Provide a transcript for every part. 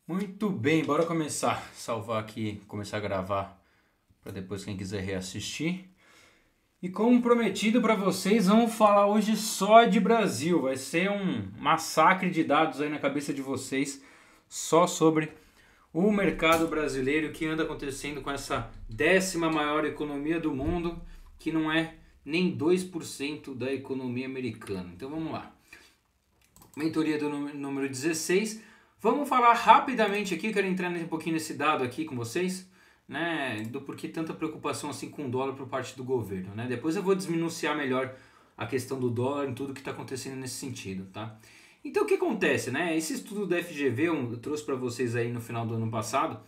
Muito bem, bora começar. Salvar aqui, começar a gravar para depois quem quiser reassistir. E como prometido para vocês, vamos falar hoje só de Brasil. Vai ser um massacre de dados aí na cabeça de vocês, só sobre o mercado brasileiro, o que anda acontecendo com essa 10ª maior economia do mundo, que não é nem 2% da economia americana. Então vamos lá. Mentoria do número 16. Vamos falar rapidamente aqui, quero entrar um pouquinho nesse dado aqui com vocês, né, do porquê tanta preocupação assim com o dólar por parte do governo, né? Depois eu vou desminuciar melhor a questão do dólar e tudo que está acontecendo nesse sentido, tá? Então o que acontece, né? Esse estudo da FGV eu trouxe para vocês aí no final do ano passado,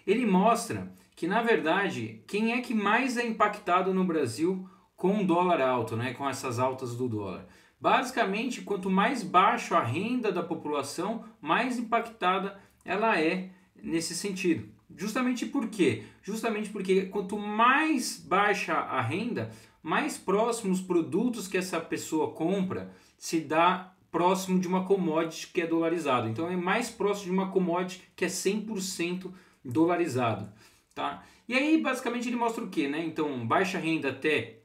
ele mostra que na verdade quem é que mais é impactado no Brasil com o dólar alto, né? Com essas altas do dólar. Basicamente, quanto mais baixa a renda da população, mais impactada ela é nesse sentido. Justamente por quê? Justamente porque quanto mais baixa a renda, mais próximos os produtos que essa pessoa compra se dá próximo de uma commodity que é dolarizado. Então é mais próximo de uma commodity que é 100% dolarizado. Tá? E aí basicamente ele mostra o quê? Né? Então baixa renda até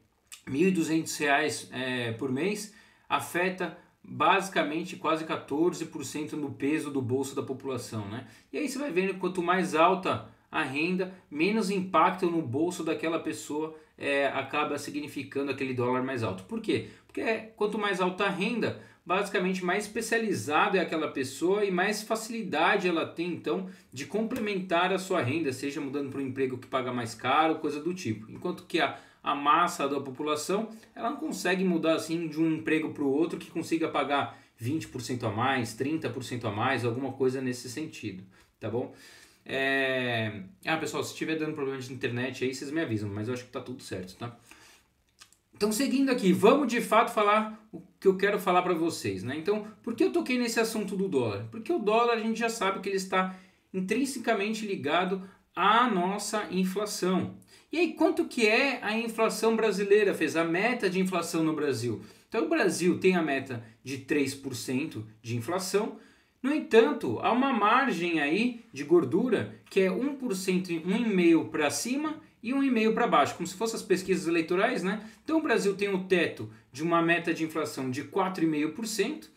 R$ 1.200 por mês afeta basicamente quase 14% no peso do bolso da população, né? E aí você vai vendo que quanto mais alta a renda, menos impacto no bolso daquela pessoa acaba significando aquele dólar mais alto. Por quê? Porque quanto mais alta a renda, basicamente mais especializada é aquela pessoa e mais facilidade ela tem então de complementar a sua renda, seja mudando para um emprego que paga mais caro, coisa do tipo. Enquanto que a massa da população, ela não consegue mudar assim de um emprego para o outro que consiga pagar 20% a mais, 30% a mais, alguma coisa nesse sentido, tá bom? Pessoal, se estiver dando problema de internet aí, vocês me avisam, mas eu acho que tá tudo certo, tá? Então, seguindo aqui, vamos de fato falar o que eu quero falar para vocês, né? Então, por que eu toquei nesse assunto do dólar? Porque o dólar a gente já sabe que ele está intrinsecamente ligado à nossa inflação. E aí, quanto que é a inflação brasileira? Fez a meta de inflação no Brasil. Então, o Brasil tem a meta de 3% de inflação. No entanto, há uma margem aí de gordura que é 1%, 1,5% para cima e 1,5% para baixo, como se fossem as pesquisas eleitorais, né? Então o Brasil tem o teto de uma meta de inflação de 4,5%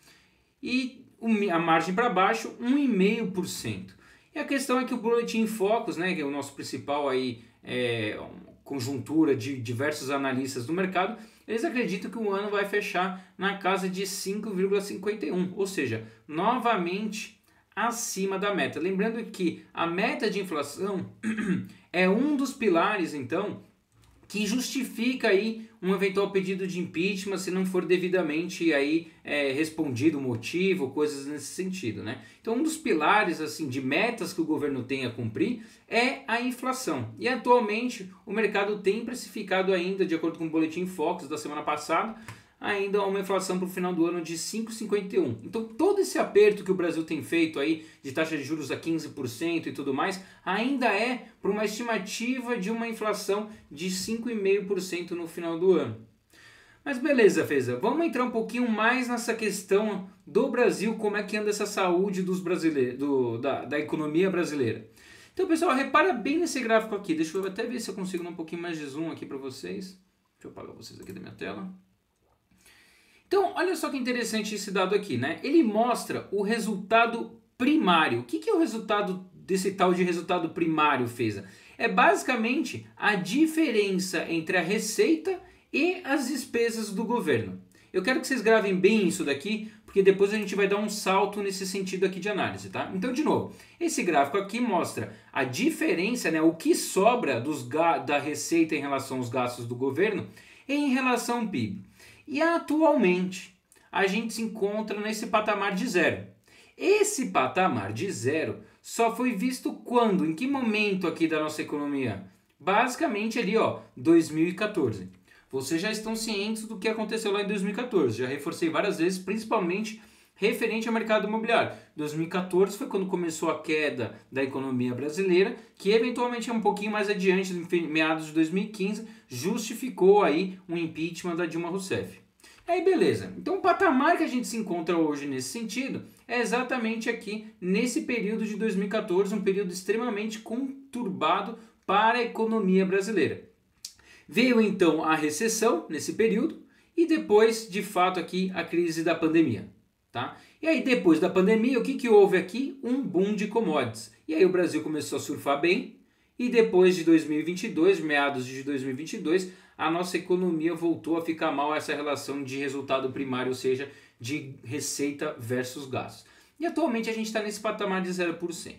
e a margem para baixo 1,5%. E a questão é que o Boletim Focus, né, que é o nosso principal aí, conjuntura de diversos analistas do mercado, eles acreditam que o ano vai fechar na casa de 5,51, ou seja, novamente acima da meta. Lembrando que a meta de inflação é um dos pilares, então, que justifica aí um eventual pedido de impeachment se não for devidamente aí respondido o motivo, coisas nesse sentido, né? Então um dos pilares assim de metas que o governo tem a cumprir é a inflação. E atualmente o mercado tem precificado ainda, de acordo com o Boletim Focus da semana passada, ainda uma inflação para o final do ano de 5,51. Então todo esse aperto que o Brasil tem feito aí de taxa de juros a 15% e tudo mais, ainda é para uma estimativa de uma inflação de 5,5% no final do ano. Mas beleza, Feza, vamos entrar um pouquinho mais nessa questão do Brasil, como é que anda essa saúde dos brasileiros, da economia brasileira. Então, pessoal, repara bem nesse gráfico aqui. Deixa eu até ver se eu consigo dar um pouquinho mais de zoom aqui para vocês. Deixa eu apagar vocês aqui da minha tela. Então, olha só que interessante esse dado aqui, né? Ele mostra o resultado primário. O que é o resultado desse tal de resultado primário, Feza? É basicamente a diferença entre a receita e as despesas do governo. Eu quero que vocês gravem bem isso daqui, porque depois a gente vai dar um salto nesse sentido aqui de análise, tá? Então, de novo, esse gráfico aqui mostra a diferença, né, o que sobra da receita em relação aos gastos do governo em relação ao PIB. E atualmente a gente se encontra nesse patamar de zero. Esse patamar de zero só foi visto quando? Em que momento aqui da nossa economia? Basicamente ali, 2014. Vocês já estão cientes do que aconteceu lá em 2014. Já reforcei várias vezes, principalmente referente ao mercado imobiliário. 2014 foi quando começou a queda da economia brasileira, que eventualmente um pouquinho mais adiante, em meados de 2015, justificou aí um impeachment da Dilma Rousseff. Aí beleza, então o patamar que a gente se encontra hoje nesse sentido é exatamente aqui nesse período de 2014, um período extremamente conturbado para a economia brasileira. Veio então a recessão nesse período e depois, de fato, aqui a crise da pandemia. Tá? E aí depois da pandemia, o que houve aqui? Um boom de commodities. E aí o Brasil começou a surfar bem e depois de 2022, meados de 2022, a nossa economia voltou a ficar mal, essa relação de resultado primário, ou seja, de receita versus gastos. E atualmente a gente está nesse patamar de 0%.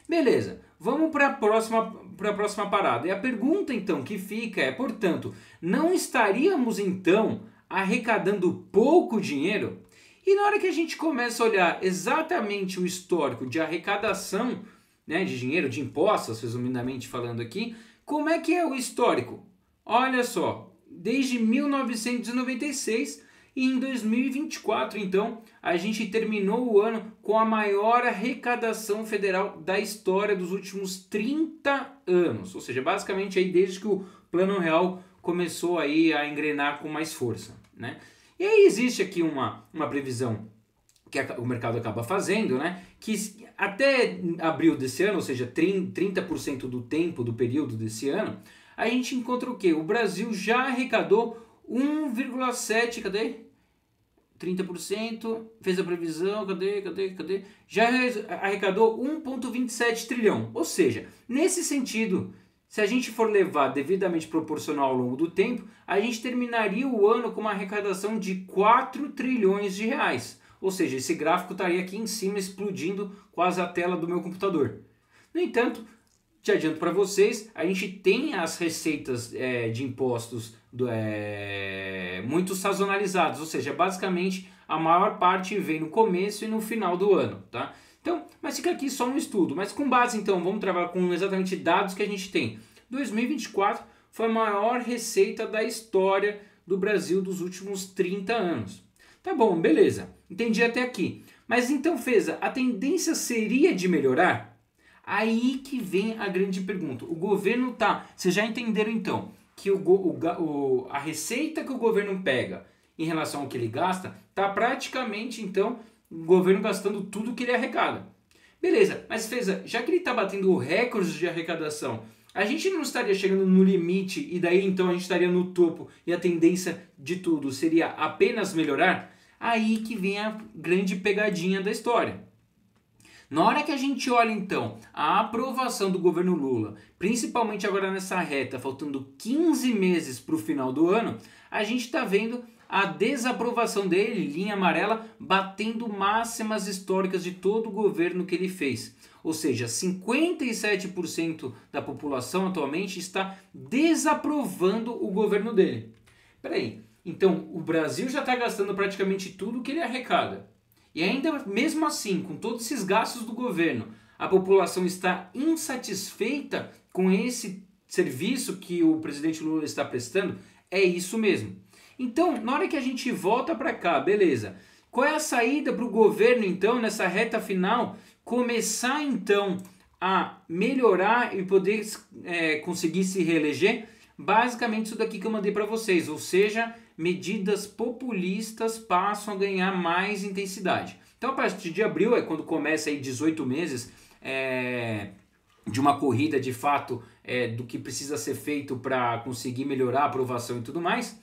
Beleza, vamos para a próxima parada. E a pergunta então que fica é, portanto, não estaríamos então arrecadando pouco dinheiro? E na hora que a gente começa a olhar exatamente o histórico de arrecadação, né, de dinheiro, de impostos, resumidamente falando aqui, como é que é o histórico? Olha só, desde 1996 e em 2024, então, a gente terminou o ano com a maior arrecadação federal da história dos últimos 30 anos. Ou seja, basicamente aí desde que o Plano Real começou aí a engrenar com mais força, né? E aí existe aqui uma previsão que o mercado acaba fazendo, né? Que até abril desse ano, ou seja, 30% do tempo, do período desse ano, a gente encontra o quê? O Brasil já arrecadou 1,7, cadê? 30%, fez a previsão, cadê? Já arrecadou 1,27 trilhão. Ou seja, nesse sentido, se a gente for levar devidamente proporcional ao longo do tempo, a gente terminaria o ano com uma arrecadação de 4 trilhões de reais. Ou seja, esse gráfico estaria aqui em cima explodindo quase a tela do meu computador. No entanto, te adianto para vocês, a gente tem as receitas de impostos muito sazonalizadas, ou seja, basicamente a maior parte vem no começo e no final do ano, tá? Então, mas fica aqui só um estudo, mas com base então, vamos trabalhar com exatamente dados que a gente tem. 2024 foi a maior receita da história do Brasil dos últimos 30 anos. Tá bom, beleza, entendi até aqui. Mas então, Feza, a tendência seria de melhorar? Aí que vem a grande pergunta. O governo tá... Vocês já entenderam então que a receita que o governo pega em relação ao que ele gasta, tá praticamente então o governo gastando tudo que ele arrecada. Beleza, mas Feza, já que ele está batendo recordes de arrecadação, a gente não estaria chegando no limite e daí então a gente estaria no topo e a tendência de tudo seria apenas melhorar? Aí que vem a grande pegadinha da história. Na hora que a gente olha então a aprovação do governo Lula, principalmente agora nessa reta, faltando 15 meses para o final do ano, a gente está vendo a desaprovação dele, linha amarela, batendo máximas históricas de todo o governo que ele fez. Ou seja, 57% da população atualmente está desaprovando o governo dele. Peraí, então o Brasil já está gastando praticamente tudo que ele arrecada. E ainda mesmo assim, com todos esses gastos do governo, a população está insatisfeita com esse serviço que o presidente Lula está prestando? É isso mesmo. Então, na hora que a gente volta para cá, beleza, qual é a saída para o governo, então, nessa reta final, começar, então, a melhorar e poder conseguir se reeleger? Basicamente isso daqui que eu mandei para vocês, ou seja, medidas populistas passam a ganhar mais intensidade. Então, a partir de abril, é quando começa aí 18 meses de uma corrida, de fato, do que precisa ser feito para conseguir melhorar a aprovação e tudo mais.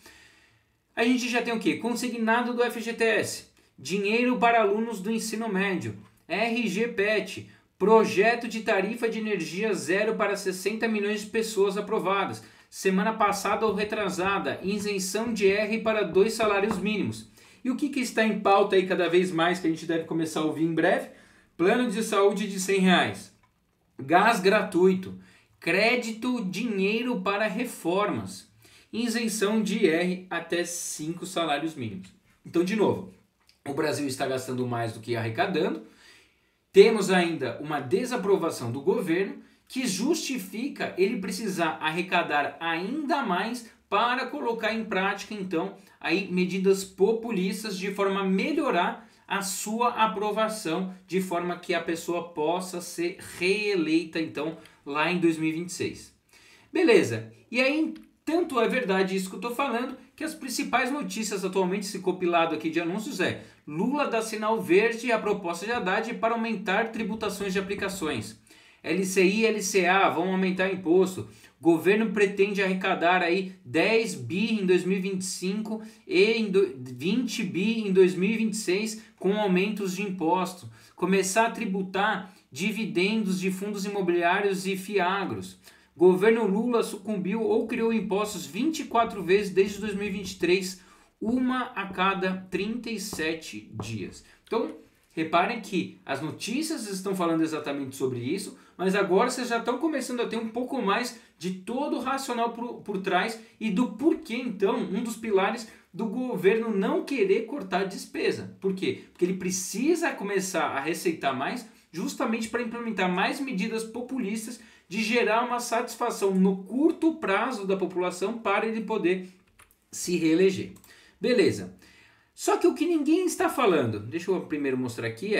A gente já tem o quê? Consignado do FGTS, dinheiro para alunos do ensino médio, RGPET, projeto de tarifa de energia zero para 60 milhões de pessoas aprovadas. Semana passada ou retrasada, isenção de R para 2 salários mínimos. E o que está em pauta aí cada vez mais, que a gente deve começar a ouvir em breve? Plano de saúde de R$100, gás gratuito, crédito, dinheiro para reformas, isenção de IR até 5 salários mínimos. Então, de novo, o Brasil está gastando mais do que arrecadando. Temos ainda uma desaprovação do governo que justifica ele precisar arrecadar ainda mais para colocar em prática, então, aí medidas populistas de forma a melhorar a sua aprovação, de forma que a pessoa possa ser reeleita, então, lá em 2026. Beleza, e aí Tanto é verdade isso que eu estou falando, que as principais notícias atualmente, esse compilado aqui de anúncios é: Lula dá sinal verde à proposta de Haddad para aumentar tributações de aplicações. LCI e LCA vão aumentar imposto. Governo pretende arrecadar aí 10 bi em 2025 e 20 bi em 2026 com aumentos de impostos. Começar a tributar dividendos de fundos imobiliários e fiagros. Governo Lula sucumbiu ou criou impostos 24 vezes desde 2023, uma a cada 37 dias. Então, reparem que as notícias estão falando exatamente sobre isso, mas agora vocês já estão começando a ter um pouco mais de todo o racional por trás e do porquê, então, um dos pilares do governo não querer cortar despesa. Por quê? Porque ele precisa começar a receitar mais justamente para implementar mais medidas populistas de gerar uma satisfação no curto prazo da população para ele poder se reeleger. Beleza. Só que o que ninguém está falando, deixa eu primeiro mostrar aqui,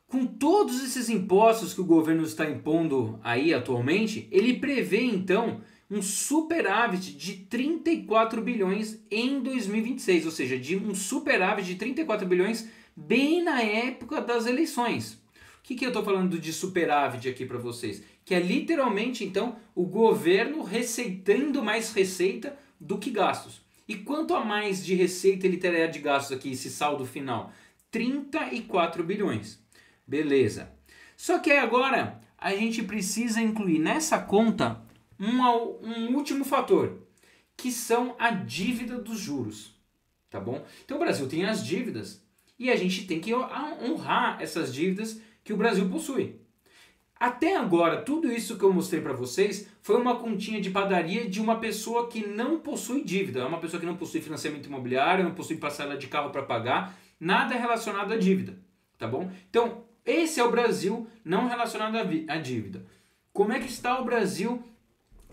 com todos esses impostos que o governo está impondo aí atualmente, ele prevê então um superávit de 34 bilhões em 2026, ou seja, de um superávit de 34 bilhões bem na época das eleições. O que eu estou falando de superávit aqui para vocês? Que é literalmente então o governo receitando mais receita do que gastos. E quanto a mais de receita ele terá de gastos aqui, esse saldo final? 34 bilhões. Beleza. Só que agora a gente precisa incluir nessa conta um último fator, que são a dívida dos juros. Tá bom? Então o Brasil tem as dívidas e a gente tem que honrar essas dívidas que o Brasil possui. Até agora, tudo isso que eu mostrei para vocês foi uma continha de padaria de uma pessoa que não possui dívida. É uma pessoa que não possui financiamento imobiliário, não possui parcela de carro para pagar, nada relacionado à dívida, tá bom? Então, esse é o Brasil não relacionado à dívida. Como é que está o Brasil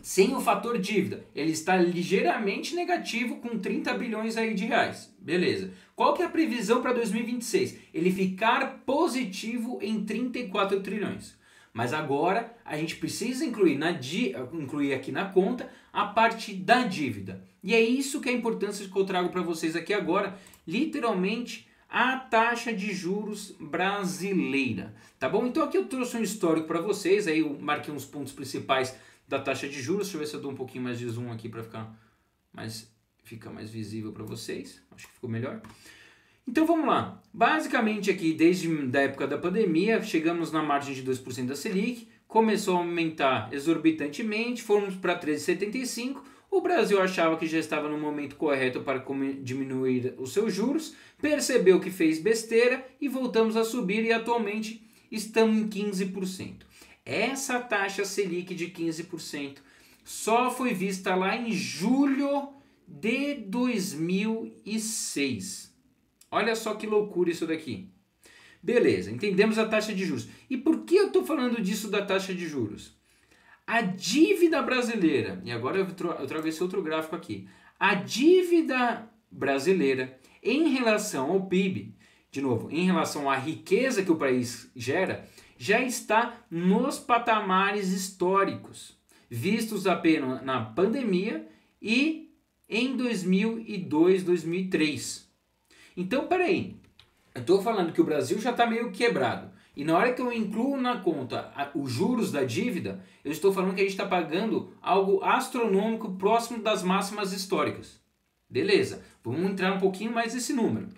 sem o fator dívida? Ele está ligeiramente negativo com 30 bilhões aí de reais. Beleza. Qual que é a previsão para 2026? Ele ficar positivo em 34 trilhões. Mas agora a gente precisa incluir aqui na conta a parte da dívida. E é isso que é a importância que eu trago para vocês aqui agora, literalmente a taxa de juros brasileira. Tá bom? Então aqui eu trouxe um histórico para vocês, aí eu marquei uns pontos principais da taxa de juros. Deixa eu ver se eu dou um pouquinho mais de zoom aqui para ficar mais visível para vocês. Acho que ficou melhor. Então vamos lá, basicamente aqui desde a época da pandemia chegamos na margem de 2% da Selic, começou a aumentar exorbitantemente, fomos para 13,75%, o Brasil achava que já estava no momento correto para diminuir os seus juros, percebeu que fez besteira e voltamos a subir e atualmente estamos em 15%. Essa taxa Selic de 15% só foi vista lá em julho de 2006. Olha só que loucura isso daqui. Beleza, entendemos a taxa de juros. E por que eu estou falando disso da taxa de juros? A dívida brasileira, e agora eu trago esse outro gráfico aqui. A dívida brasileira em relação ao PIB, de novo, em relação à riqueza que o país gera, já está nos patamares históricos, vistos apenas na pandemia e em 2002, 2003. Então, peraí, eu estou falando que o Brasil já está meio quebrado. E na hora que eu incluo na conta os juros da dívida, eu estou falando que a gente está pagando algo astronômico próximo das máximas históricas. Beleza, vamos entrar um pouquinho mais nesse número.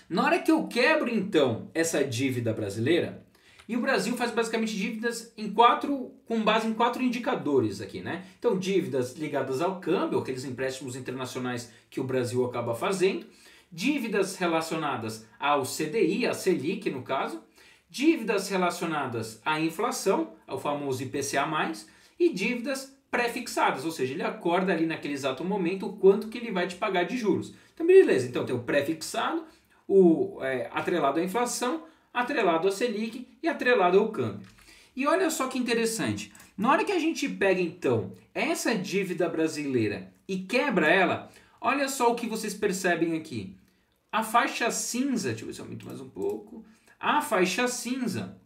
Na hora que eu quebro, então, essa dívida brasileira, e o Brasil faz basicamente dívidas com base em 4 indicadores aqui, né? Então, dívidas ligadas ao câmbio, aqueles empréstimos internacionais que o Brasil acaba fazendo, dívidas relacionadas ao CDI, a Selic no caso, dívidas relacionadas à inflação, ao famoso IPCA+, e dívidas pré-fixadas, ou seja, ele acorda ali naquele exato momento o quanto que ele vai te pagar de juros. Então, beleza, então tem o pré-fixado, atrelado à inflação, atrelado à Selic e atrelado ao câmbio. E olha só que interessante, na hora que a gente pega então essa dívida brasileira e quebra ela, olha só o que vocês percebem aqui. A faixa cinza, deixa eu ver se eu aumento mais um pouco, a faixa cinza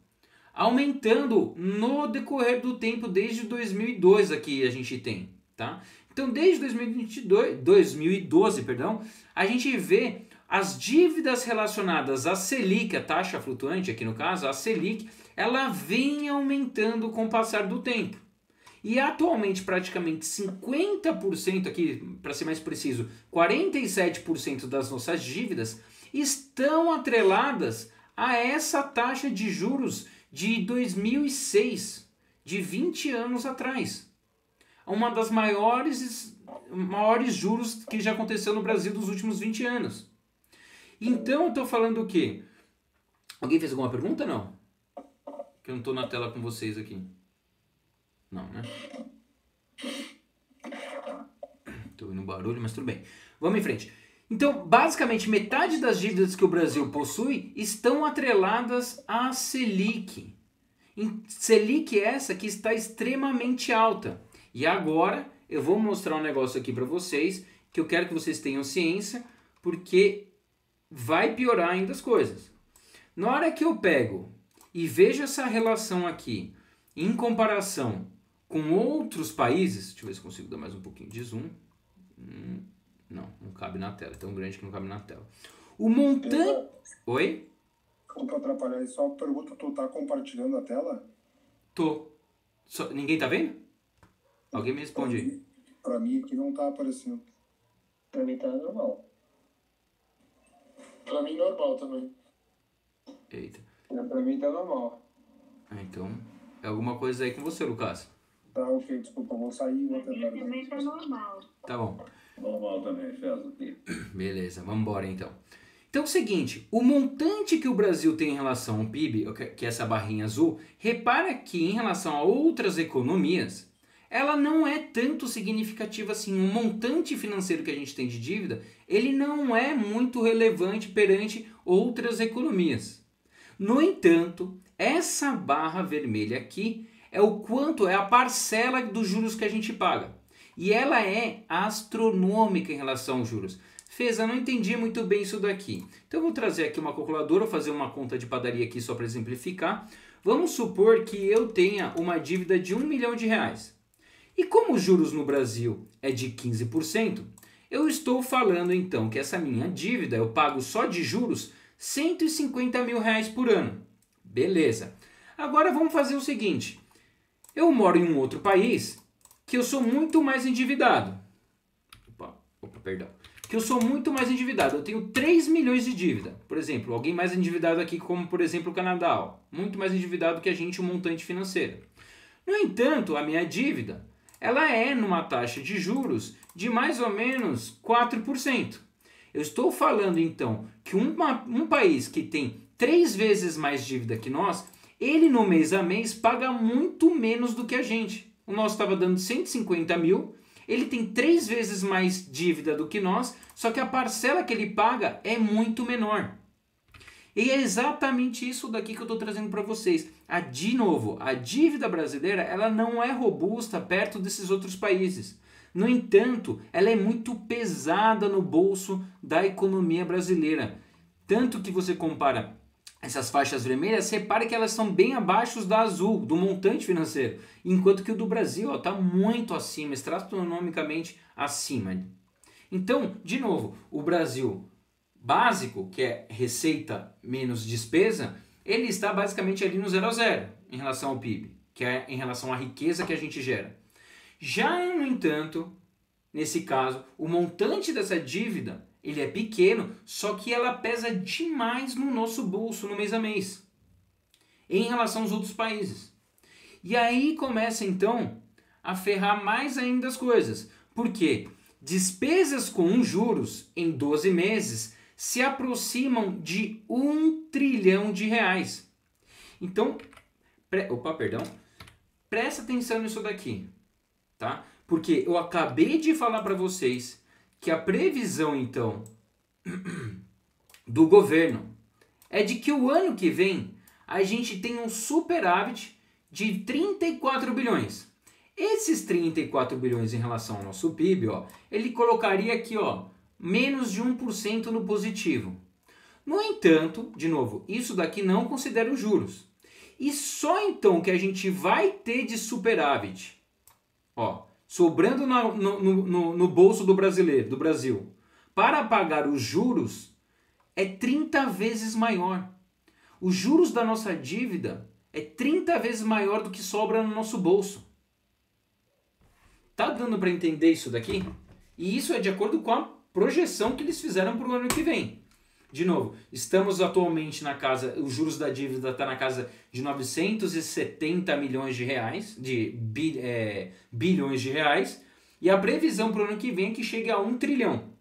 aumentando no decorrer do tempo desde 2002 aqui a gente tem. tá? Então, desde 2012, perdão, a gente vê as dívidas relacionadas à Selic, a taxa flutuante aqui no caso, a Selic, ela vem aumentando com o passar do tempo. E atualmente praticamente 50% aqui, para ser mais preciso, 47% das nossas dívidas estão atreladas a essa taxa de juros de 2006, de 20 anos atrás. Uma das maiores juros que já aconteceu no Brasil dos últimos 20 anos. Então, eu estou falando o quê? Alguém fez alguma pergunta? Não? Que eu não estou na tela com vocês aqui. Não, né? Estou ouvindo barulho, mas tudo bem. Vamos em frente. Então, basicamente, metade das dívidas que o Brasil possui estão atreladas à Selic. Selic essa que está extremamente alta. E agora eu vou mostrar um negócio aqui para vocês que eu quero que vocês tenham ciência, porque vai piorar ainda as coisas. Na hora que eu pego e vejo essa relação aqui em comparação com outros países, deixa eu ver se consigo dar mais um pouquinho de zoom. Não cabe na tela, é tão grande que não cabe na tela. O montante... Oi? Desculpa atrapalhar aí, só pergunta, tu tá compartilhando a tela? Tô. Ninguém tá vendo? Alguém me responde aí. Pra mim aqui não tá aparecendo. Pra mim tá normal. Pra mim normal também. Eita. Pra mim tá normal. Então, é alguma coisa aí com você, Lucas. Tá, ok, desculpa, eu vou sair e vou tentar. Também tá normal. Tá bom. Normal também, Fez aqui. Beleza, vamos embora então. Então é o seguinte, o montante que o Brasil tem em relação ao PIB, que é essa barrinha azul, repara que em relação a outras economias, ela não é tanto significativa assim. O montante financeiro que a gente tem de dívida, ele não é muito relevante perante outras economias. No entanto, essa barra vermelha aqui é o quanto é a parcela dos juros que a gente paga. E ela é astronômica em relação aos juros. Fez, eu não entendi muito bem isso daqui. Então eu vou trazer aqui uma calculadora, vou fazer uma conta de padaria aqui só para exemplificar. Vamos supor que eu tenha uma dívida de R$1 milhão. E como os juros no Brasil é de 15%, eu estou falando então que essa minha dívida, eu pago só de juros R$150 mil por ano. Beleza. Agora vamos fazer o seguinte. Eu moro em um outro país que eu sou muito mais endividado. Perdão. Que eu sou muito mais endividado. Eu tenho 3 milhões de dívida. Por exemplo, alguém mais endividado aqui, como por exemplo o Canadá. Ó, muito mais endividado que a gente, um montante financeiro. No entanto, a minha dívida, ela é numa taxa de juros de mais ou menos 4%. Eu estou falando então que um país que tem 3 vezes mais dívida que nós, ele no mês a mês paga muito menos do que a gente. O nosso estava dando 150 mil, ele tem 3 vezes mais dívida do que nós, só que a parcela que ele paga é muito menor. E é exatamente isso daqui que eu estou trazendo para vocês. De novo, a dívida brasileira ela não é robusta perto desses outros países. No entanto, ela é muito pesada no bolso da economia brasileira. Tanto que você compara essas faixas vermelhas, repare que elas são bem abaixo da azul, do montante financeiro. Enquanto que o do Brasil está muito acima, astronomicamente acima. Então, de novo, o Brasil básico, que é receita menos despesa, ele está basicamente ali no 0 a 0 em relação ao PIB, que é em relação à riqueza que a gente gera. Já, no entanto, nesse caso, o montante dessa dívida ele é pequeno, só que ela pesa demais no nosso bolso, no mês a mês, em relação aos outros países. E aí começa, então, a ferrar mais ainda as coisas. Por quê? Despesas com juros em 12 meses se aproximam de R$1 trilhão. Então, presta atenção nisso daqui, tá? Porque eu acabei de falar para vocês que a previsão, então, do governo é de que o ano que vem a gente tem um superávit de 34 bilhões. Esses 34 bilhões em relação ao nosso PIB, ó, ele colocaria aqui, ó, menos de 1% no positivo. No entanto, de novo, isso daqui não considera os juros. E só então que a gente vai ter de superávit, ó, sobrando no bolso do brasileiro, do Brasil, para pagar os juros é 30 vezes maior. Os juros da nossa dívida é 30 vezes maior do que sobra no nosso bolso. Tá dando para entender isso daqui? E isso é de acordo com a projeção que eles fizeram para o ano que vem. De novo, estamos atualmente na casa, os juros da dívida está na casa de 970 milhões de reais, bilhões de reais, e a previsão para o ano que vem é que chegue a 1 trilhão.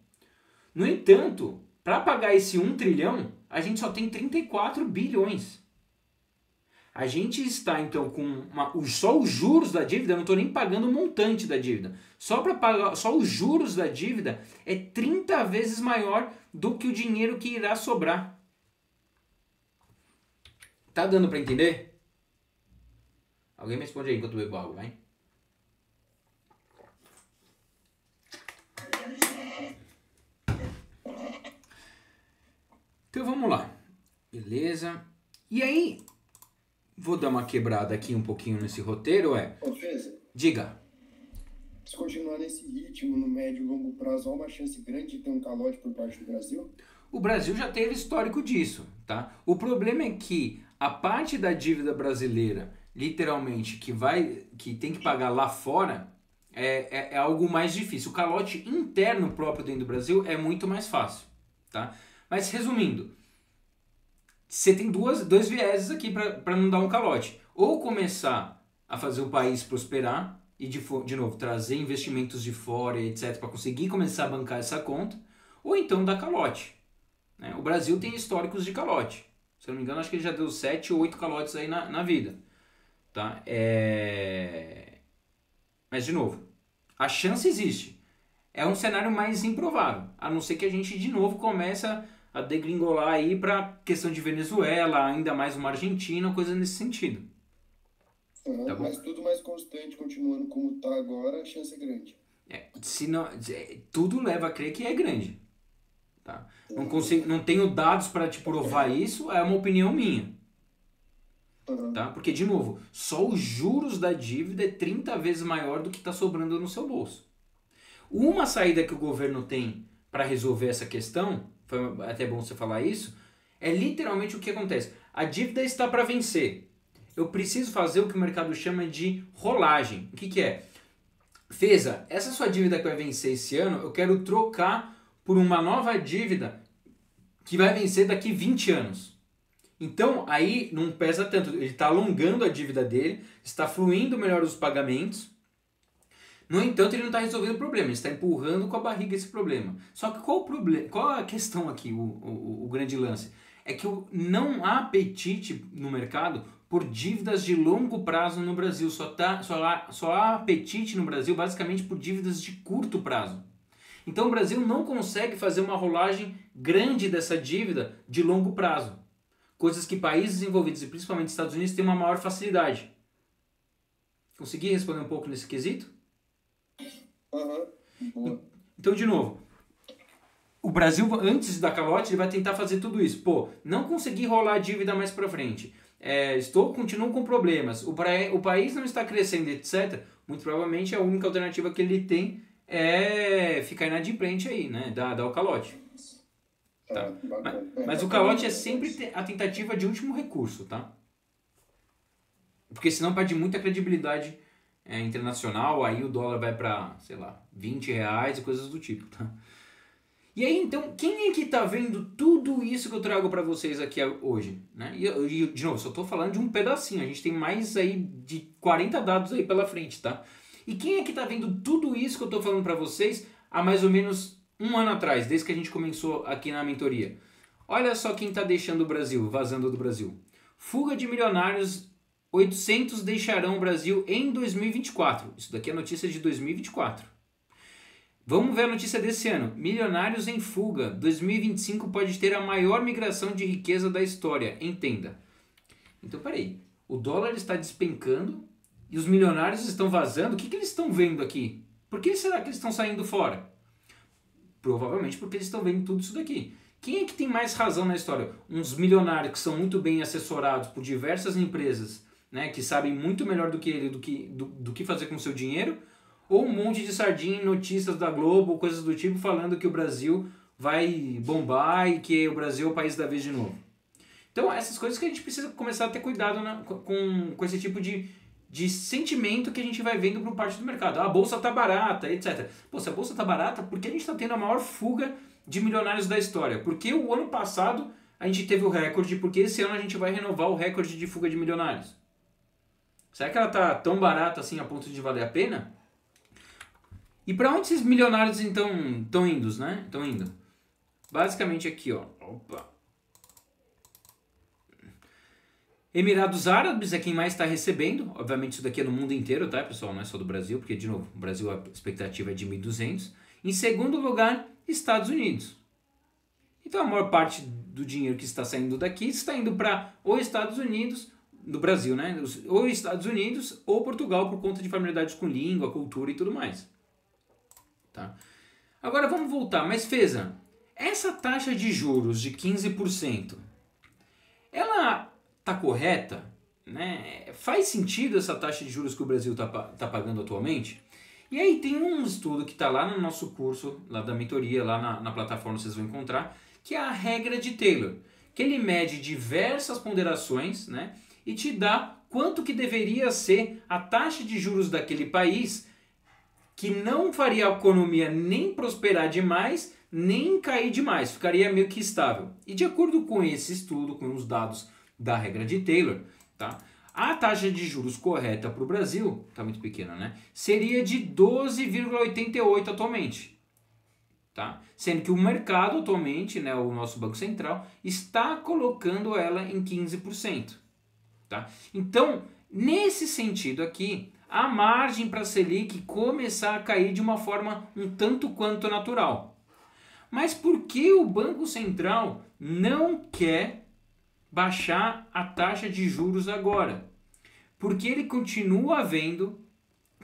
No entanto, para pagar esse 1 trilhão, a gente só tem 34 bilhões. A gente está, então, com só os juros da dívida, eu não estou nem pagando o montante da dívida. Só para pagar só os juros da dívida é 30 vezes maior do que o dinheiro que irá sobrar. Tá dando para entender? Alguém me responde aí enquanto eu bebo água, vai? Então vamos lá. Beleza. E aí, vou dar uma quebrada aqui um pouquinho nesse roteiro, Ô, Feza, Diga. se continuar nesse ritmo no médio e longo prazo, há uma chance grande de ter um calote por parte do Brasil? O Brasil já teve histórico disso, tá? O problema é que a parte da dívida brasileira, literalmente, que tem que pagar lá fora, é algo mais difícil. O calote interno próprio dentro do Brasil é muito mais fácil, tá? Mas resumindo, você tem dois vieses aqui para não dar um calote. Ou começar a fazer o país prosperar e, de novo, trazer investimentos de fora, etc., para conseguir começar a bancar essa conta, ou então dar calote. Né? O Brasil tem históricos de calote. Se eu não me engano, acho que ele já deu 7 ou 8 calotes aí na vida. Tá? Mas, de novo, a chance existe. É um cenário mais improvável, a não ser que a gente, de novo, comece a degringolar aí para questão de Venezuela, ainda mais uma Argentina, coisa nesse sentido. Uhum, Tá bom? mas tudo mais constante, continuando como está agora, a chance é grande. Tudo leva a crer que é grande. Tá? Não tenho dados para te provar isso, é uma opinião minha. Tá? Porque, de novo, só os juros da dívida é 30 vezes maior do que está sobrando no seu bolso. Uma saída que o governo tem para resolver essa questão, foi até bom você falar isso, é literalmente o que acontece. A dívida está para vencer. Eu preciso fazer o que o mercado chama de rolagem. O que é? Feza, essa sua dívida que vai vencer esse ano, eu quero trocar por uma nova dívida que vai vencer daqui 20 anos. Então, aí não pesa tanto. Ele está alongando a dívida dele, está fluindo melhor os pagamentos. No entanto, ele não está resolvendo o problema, ele está empurrando com a barriga esse problema. Só que qual a questão aqui, o grande lance? É que não há apetite no mercado por dívidas de longo prazo no Brasil. Só há apetite no Brasil basicamente por dívidas de curto prazo. Então o Brasil não consegue fazer uma rolagem grande dessa dívida de longo prazo. Coisas que países desenvolvidos, e principalmente Estados Unidos, têm uma maior facilidade. Consegui responder um pouco nesse quesito? Então, de novo, o Brasil, antes da calote, ele vai tentar fazer tudo isso. Pô, não consegui rolar a dívida mais para frente. Continuo com problemas. O país não está crescendo, etc. Muito provavelmente a única alternativa que ele tem é ficar inadimplente aí, né? Dar o calote. Tá? Mas o calote é sempre a tentativa de último recurso, tá? Porque senão perde muita credibilidade internacional, aí o dólar vai para, sei lá, 20 reais e coisas do tipo, tá? E aí, então, quem é que tá vendo tudo isso que eu trago para vocês aqui hoje? Né? E, de novo, só tô falando de um pedacinho, a gente tem mais aí de 40 dados aí pela frente, tá? E quem é que tá vendo tudo isso que eu tô falando para vocês há mais ou menos um ano atrás, desde que a gente começou aqui na mentoria? Olha só quem tá deixando o Brasil, vazando do Brasil. Fuga de milionários, 800 deixarão o Brasil em 2024. Isso daqui é notícia de 2024. Vamos ver a notícia desse ano. Milionários em fuga. 2025 pode ter a maior migração de riqueza da história. Entenda. Então, peraí. O dólar está despencando e os milionários estão vazando. O que eles estão vendo aqui? Por que será que eles estão saindo fora? Provavelmente porque eles estão vendo tudo isso daqui. Quem é que tem mais razão na história? Uns milionários que são muito bem assessorados por diversas empresas, né, que sabem muito melhor do que ele do que fazer com o seu dinheiro, ou um monte de sardinha em notícias da Globo, coisas do tipo, falando que o Brasil vai bombar e que o Brasil é o país da vez de novo. Então, essas coisas que a gente precisa começar a ter cuidado com esse tipo de sentimento que a gente vai vendo por parte do mercado. Ah, a bolsa tá barata, etc. Pô, se a bolsa tá barata, por que a gente está tendo a maior fuga de milionários da história? Porque o ano passado a gente teve o recorde, porque esse ano a gente vai renovar o recorde de fuga de milionários. Será que ela tá tão barata assim a ponto de valer a pena? E para onde esses milionários então estão indo, né? Estão indo. Basicamente aqui, ó. Opa. Emirados Árabes é quem mais está recebendo. Obviamente isso daqui é no mundo inteiro, tá, pessoal? Não é só do Brasil, porque, de novo, o Brasil a expectativa é de 1.200. Em segundo lugar, Estados Unidos. Então a maior parte do dinheiro que está saindo daqui está indo para ou Estados Unidos, do Brasil, né? Ou Estados Unidos ou Portugal, por conta de familiaridades com língua, cultura e tudo mais. Tá? Agora vamos voltar. Mas, Feza, essa taxa de juros de 15%, ela tá correta, né? Faz sentido essa taxa de juros que o Brasil tá pagando atualmente? E aí tem um estudo que está lá no nosso curso, lá da mentoria, lá na plataforma vocês vão encontrar, que é a regra de Taylor, que ele mede diversas ponderações, né? E te dá quanto que deveria ser a taxa de juros daquele país que não faria a economia nem prosperar demais, nem cair demais, ficaria meio que estável. E de acordo com esse estudo, com os dados da regra de Taylor, tá? A taxa de juros correta para o Brasil, está muito pequena, né? Seria de 12,88 atualmente. Tá? Sendo que o mercado atualmente, né, o nosso Banco Central, está colocando ela em 15%. Tá? Então, nesse sentido aqui, a margem para a Selic começar a cair de uma forma um tanto quanto natural. Mas por que o Banco Central não quer baixar a taxa de juros agora? Porque ele continua vendo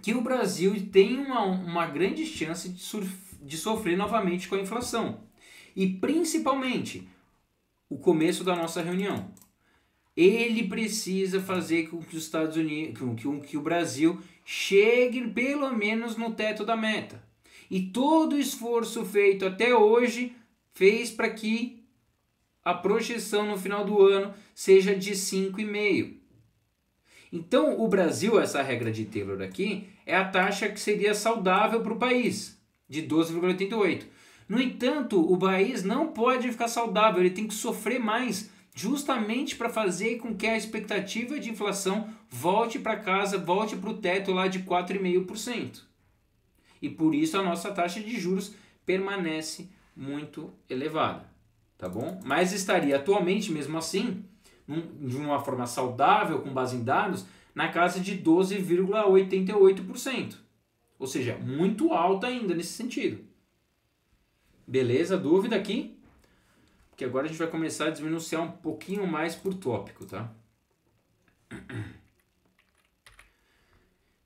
que o Brasil tem uma grande chance de sofrer novamente com a inflação. E principalmente, o começo da nossa reunião. Ele precisa fazer com que os Estados Unidos, com que o Brasil chegue pelo menos no teto da meta. E todo o esforço feito até hoje fez para que a projeção no final do ano seja de 5,5%. Então, o Brasil, essa regra de Taylor aqui, é a taxa que seria saudável para o país, de 12,88%. No entanto, o país não pode ficar saudável, ele tem que sofrer mais, justamente para fazer com que a expectativa de inflação volte para casa, volte para o teto lá de 4,5%. E por isso a nossa taxa de juros permanece muito elevada, tá bom? Mas estaria atualmente, mesmo assim, de uma forma saudável, com base em dados, na casa de 12,88%. Ou seja, muito alta ainda nesse sentido. Beleza? Dúvida aqui? Porque agora a gente vai começar a desminuciar um pouquinho mais por tópico, tá?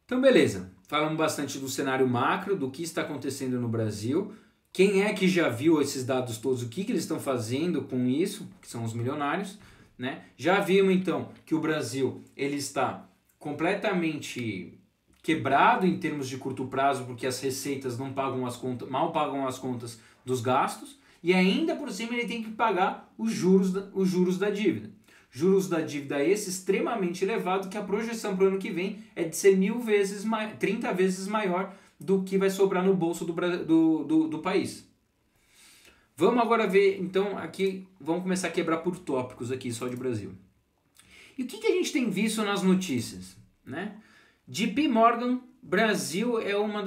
Então, beleza. Falamos bastante do cenário macro, do que está acontecendo no Brasil. Quem é que já viu esses dados todos? O que eles estão fazendo com isso? Que são os milionários. Né? Já vimos então que o Brasil ele está completamente quebrado em termos de curto prazo, porque as receitas não pagam as contas, mal pagam as contas dos gastos, e ainda por cima ele tem que pagar os juros da dívida. Juros da dívida esse extremamente elevado, que a projeção para o ano que vem é de ser 30 vezes maior do que vai sobrar no bolso do país. Vamos agora ver, então, aqui, vamos começar a quebrar por tópicos aqui, só de Brasil. E o que a gente tem visto nas notícias? Né? JP Morgan, Brasil é uma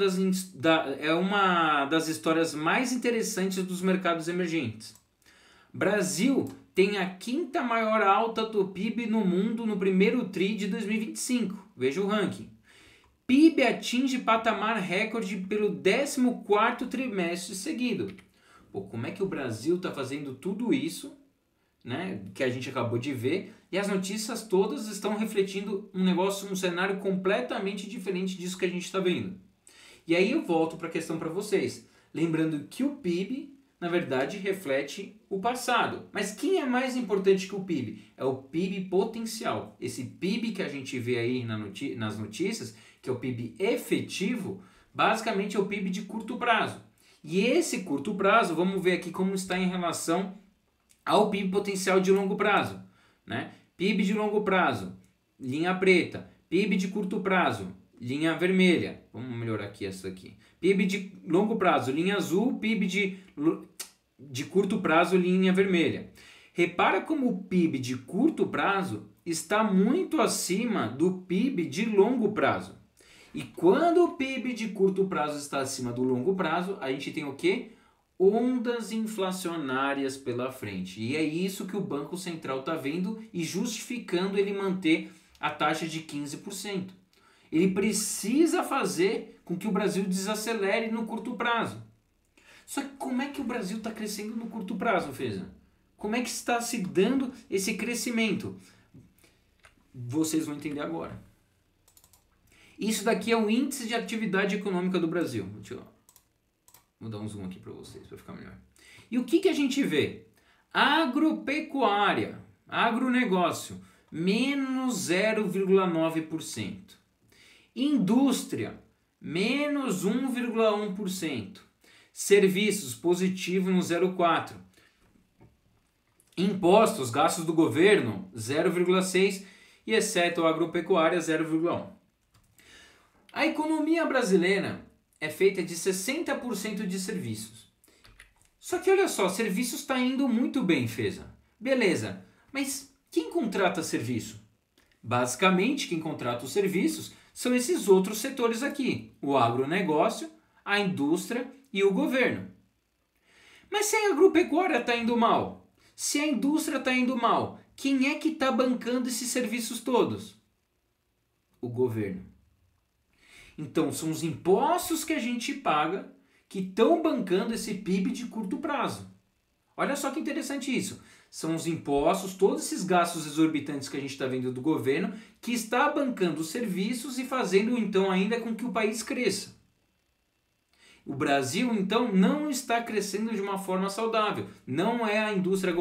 das histórias mais interessantes dos mercados emergentes. Brasil tem a 5ª maior alta do PIB no mundo no primeiro TRI de 2025. Veja o ranking. PIB atinge patamar recorde pelo 14º trimestre seguido. Pô, como é que o Brasil está fazendo tudo isso, né, que a gente acabou de ver, e as notícias todas estão refletindo um cenário completamente diferente disso que a gente está vendo. E aí eu volto para a questão para vocês, lembrando que o PIB, na verdade, reflete o passado. Mas quem é mais importante que o PIB? É o PIB potencial. Esse PIB que a gente vê aí nas notícias, que é o PIB efetivo, Basicamente é o PIB de curto prazo. E esse curto prazo, vamos ver aqui como está em relação ao PIB potencial de longo prazo, né? PIB de longo prazo, linha preta. PIB de curto prazo, linha vermelha. Vamos melhorar aqui essa aqui. PIB de longo prazo, linha azul. PIB de curto prazo, linha vermelha. Repara como o PIB de curto prazo está muito acima do PIB de longo prazo. E quando o PIB de curto prazo está acima do longo prazo, a gente tem o quê? Ondas inflacionárias pela frente. E é isso que o Banco Central está vendo e justificando ele manter a taxa de 15%. Ele precisa fazer com que o Brasil desacelere no curto prazo. Só que como é que o Brasil está crescendo no curto prazo, Feza? Como é que está se dando esse crescimento? Vocês vão entender agora. Isso daqui é o índice de atividade econômica do Brasil. Vou dar um zoom aqui para vocês, para ficar melhor. E o que a gente vê? Agropecuária, agronegócio, menos 0,9%. Indústria, menos 1,1%. Serviços, positivo no 0,4%. Impostos, gastos do governo, 0,6%. E exceto a agropecuária, 0,1%. A economia brasileira é feita de 60% de serviços. Só que olha só, serviços está indo muito bem, Feza. Beleza, mas quem contrata serviço? Basicamente, quem contrata os serviços são esses outros setores aqui. O agronegócio, a indústria e o governo. Mas se a agropecuária está indo mal, se a indústria está indo mal, quem é que está bancando esses serviços todos? O governo. Então, são os impostos que a gente paga que estão bancando esse PIB de curto prazo. Olha só que interessante isso. São os impostos, todos esses gastos exorbitantes que a gente está vendo do governo, que está bancando os serviços e fazendo, então, ainda com que o país cresça. O Brasil, então, não está crescendo de uma forma saudável. Não é a indústria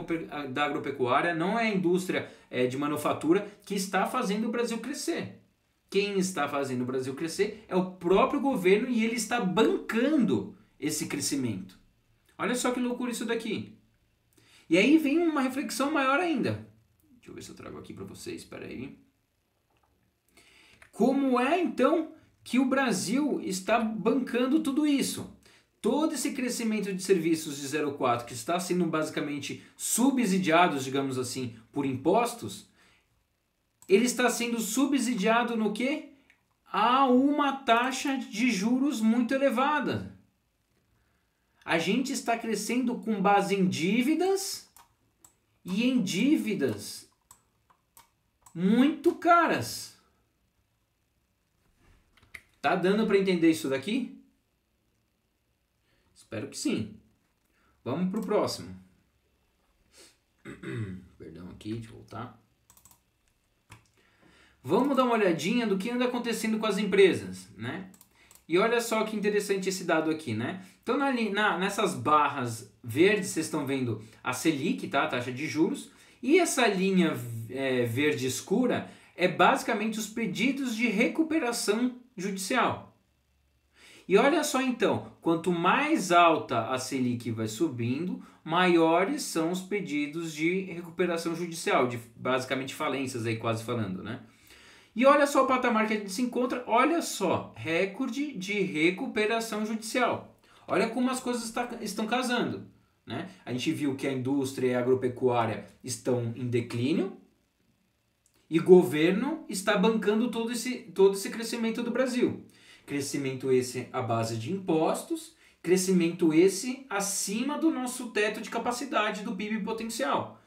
da agropecuária, não é a indústria de manufatura que está fazendo o Brasil crescer. Quem está fazendo o Brasil crescer é o próprio governo e ele está bancando esse crescimento. Olha só que loucura isso daqui. E aí vem uma reflexão maior ainda. Deixa eu ver se eu trago aqui para vocês, espera aí. Como é então que o Brasil está bancando tudo isso? Todo esse crescimento de serviços de 0,4 que está sendo basicamente subsidiados, digamos assim, por impostos, ele está sendo subsidiado no quê? A uma taxa de juros muito elevada. A gente está crescendo com base em dívidas e em dívidas muito caras. Tá dando para entender isso daqui? Espero que sim. Vamos para o próximo. Perdão aqui, deixa eu voltar. Vamos dar uma olhadinha do que anda acontecendo com as empresas, né? E olha só que interessante esse dado aqui, né? Então, nessas barras verdes, vocês estão vendo a Selic, tá? A taxa de juros. E essa linha verde escura é basicamente os pedidos de recuperação judicial. E olha só então, quanto mais alta a Selic vai subindo, maiores são os pedidos de recuperação judicial, de basicamente falências aí quase falando, né? E olha só o patamar que a gente se encontra, olha só, recorde de recuperação judicial. Olha como as coisas estão casando, né? A gente viu que a indústria e a agropecuária estão em declínio e o governo está bancando todo esse crescimento do Brasil. Crescimento esse à base de impostos, crescimento esse acima do nosso teto de capacidade do PIB potencial,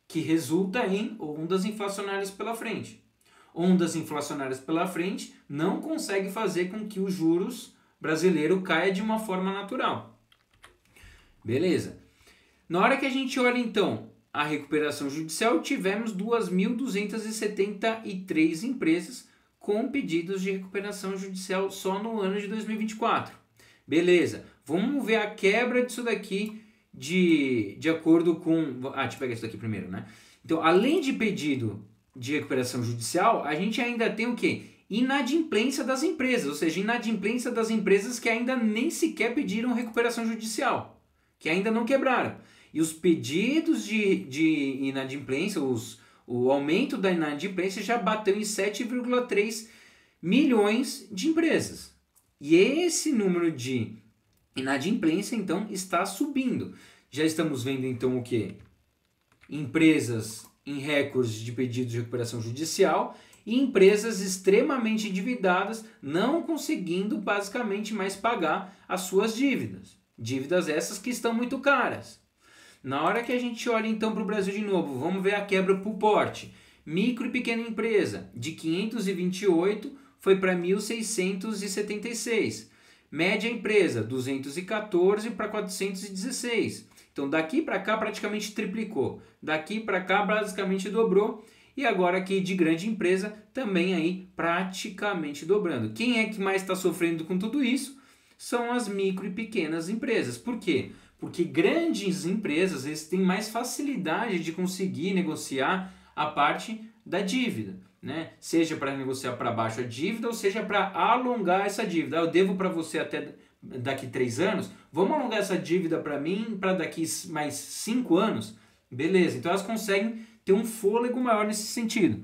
que resulta em ondas inflacionárias pela frente. Ondas inflacionárias pela frente não consegue fazer com que os juros brasileiro caia de uma forma natural. Beleza. Na hora que a gente olha então a recuperação judicial, tivemos 2.273 empresas com pedidos de recuperação judicial só no ano de 2024. Beleza. Vamos ver a quebra disso daqui de acordo com... deixa eu pegar isso daqui primeiro, né? Então, além de pedido de recuperação judicial, a gente ainda tem o quê? inadimplência das empresas, ou seja, inadimplência das empresas que ainda nem sequer pediram recuperação judicial, que ainda não quebraram. E os pedidos de inadimplência, o aumento da inadimplência já bateu em 7,3 milhões de empresas. E esse número de inadimplência, então, está subindo. Já estamos vendo, então, o quê? Empresas em recordes de pedidos de recuperação judicial e empresas extremamente endividadas não conseguindo basicamente mais pagar as suas dívidas. Dívidas essas que estão muito caras. Na hora que a gente olha então para o Brasil de novo, vamos ver a quebra por porte. Micro e pequena empresa, de 528 foi para 1.676. Média empresa, 214 para 416. Então daqui para cá praticamente triplicou. Daqui para cá basicamente dobrou. E agora aqui de grande empresa também aí praticamente dobrando. Quem é que mais está sofrendo com tudo isso? São as micro e pequenas empresas. Por quê? Porque grandes empresas eles têm mais facilidade de conseguir negociar a parte da dívida, né? Seja para negociar para baixo a dívida ou seja para alongar essa dívida. Eu devo para você até daqui 3 anos, vamos alongar essa dívida para mim para daqui mais 5 anos? Beleza, então elas conseguem ter um fôlego maior nesse sentido.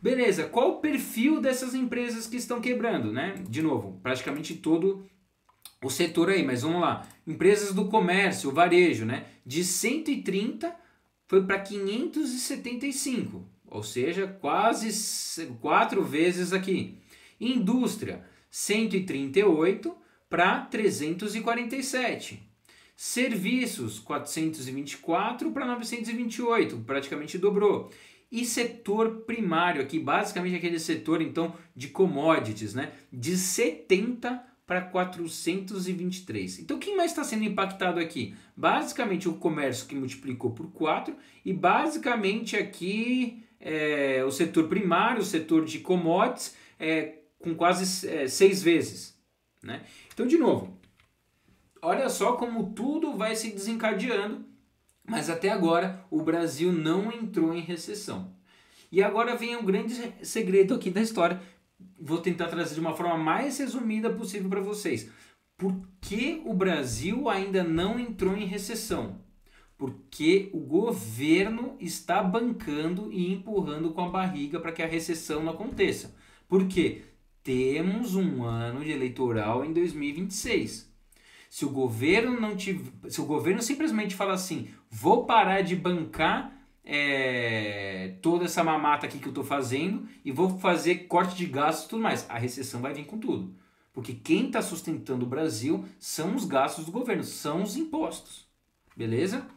Beleza, qual o perfil dessas empresas que estão quebrando, né? De novo, praticamente todo o setor aí, mas vamos lá. Empresas do comércio, varejo, né? De 130 foi para 575, ou seja, quase 4 vezes aqui. Indústria, 138 para 347. Serviços, 424 para 928, praticamente dobrou. E setor primário aqui, basicamente aquele setor então de commodities, né? De 70 para 423. Então quem mais está sendo impactado aqui? Basicamente o comércio que multiplicou por 4 e basicamente aqui o setor primário, o setor de commodities com quase 6 vezes, né? Então de novo, olha só como tudo vai se desencadeando, mas até agora o Brasil não entrou em recessão. E agora vem um grande segredo aqui da história. Vou tentar trazer de uma forma mais resumida possível para vocês. Por que o Brasil ainda não entrou em recessão? Porque o governo está bancando e empurrando com a barriga para que a recessão não aconteça. Por quê? Temos um ano de eleitoral em 2026. Se o governo simplesmente fala assim, vou parar de bancar toda essa mamata aqui que eu estou fazendo e vou fazer corte de gastos e tudo mais, a recessão vai vir com tudo. Porque quem está sustentando o Brasil são os gastos do governo, são os impostos. Beleza?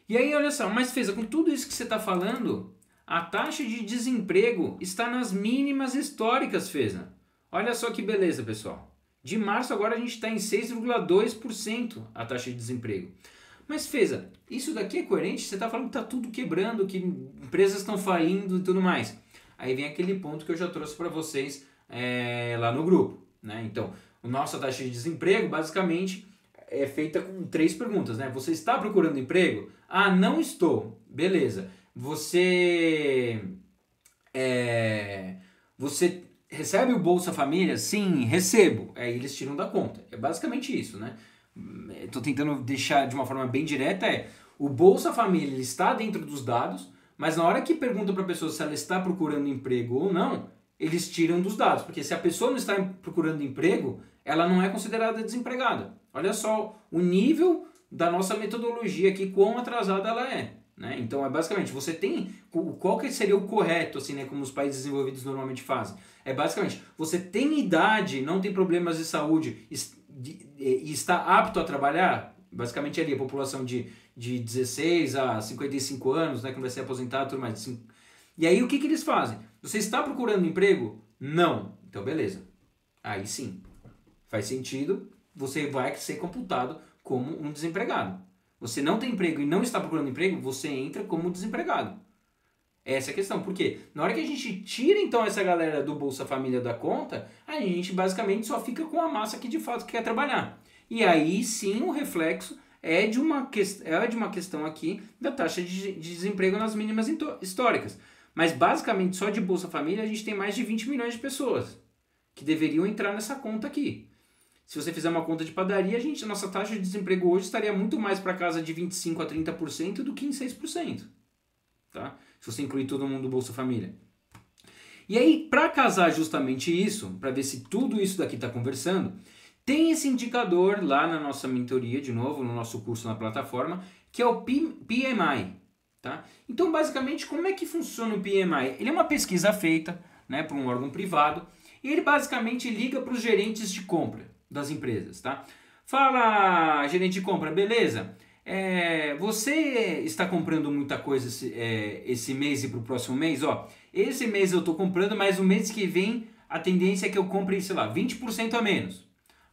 E aí, olha só, mas Feza, com tudo isso que você está falando, a taxa de desemprego está nas mínimas históricas, Feza. Olha só que beleza, pessoal. De março agora a gente está em 6,2% a taxa de desemprego. Mas Feza, isso daqui é coerente? Você está falando que está tudo quebrando, que empresas estão falindo e tudo mais. Aí vem aquele ponto que eu já trouxe para vocês lá no grupo, né? Então, a nossa taxa de desemprego basicamente é feita com 3 perguntas, né? Você está procurando emprego? Ah, não estou. Beleza. Você recebe o Bolsa Família? Sim, recebo. Aí eles tiram da conta. É basicamente isso, né? Estou tentando deixar de uma forma bem direta, o Bolsa Família ele está dentro dos dados, mas na hora que perguntam para a pessoa se ela está procurando emprego ou não, eles tiram dos dados, porque se a pessoa não está procurando emprego, ela não é considerada desempregada. Olha só o nível da nossa metodologia aqui, quão atrasada ela é, né? Então, basicamente, você tem... Qual que seria o correto, assim, né, como os países desenvolvidos normalmente fazem? Basicamente, você tem idade, não tem problemas de saúde e está apto a trabalhar, basicamente ali a população de 16 a 55 anos, né, que vai ser aposentado e tudo mais. E aí o que eles fazem? Você está procurando emprego? Não. Então beleza. Aí sim, faz sentido, você vai ser computado como um desempregado. Você não tem emprego e não está procurando emprego, você entra como desempregado. Essa é a questão. Por quê? Na hora que a gente tira então essa galera do Bolsa Família da conta, a gente basicamente só fica com a massa que de fato quer trabalhar. E aí sim o reflexo é de uma questão aqui da taxa de desemprego nas mínimas históricas. Mas basicamente só de Bolsa Família a gente tem mais de 20 milhões de pessoas que deveriam entrar nessa conta aqui. Se você fizer uma conta de padaria, a nossa taxa de desemprego hoje estaria muito mais para casa de 25% a 30% do que em 6%. Tá? Se você incluir todo mundo do Bolsa Família. E aí, para casar justamente isso, para ver se tudo isso daqui está conversando, tem esse indicador lá na nossa mentoria, de novo, no nosso curso na plataforma, que é o PMI. Tá? Então, basicamente, como é que funciona o PMI? Ele é uma pesquisa feita, né, por um órgão privado e ele basicamente liga para os gerentes de compra das empresas. Tá? Fala, gerente de compra, beleza? Você está comprando muita coisa esse mês e para o próximo mês? Ó, esse mês eu estou comprando, mas o mês que vem a tendência é que eu compre, sei lá, 20% a menos.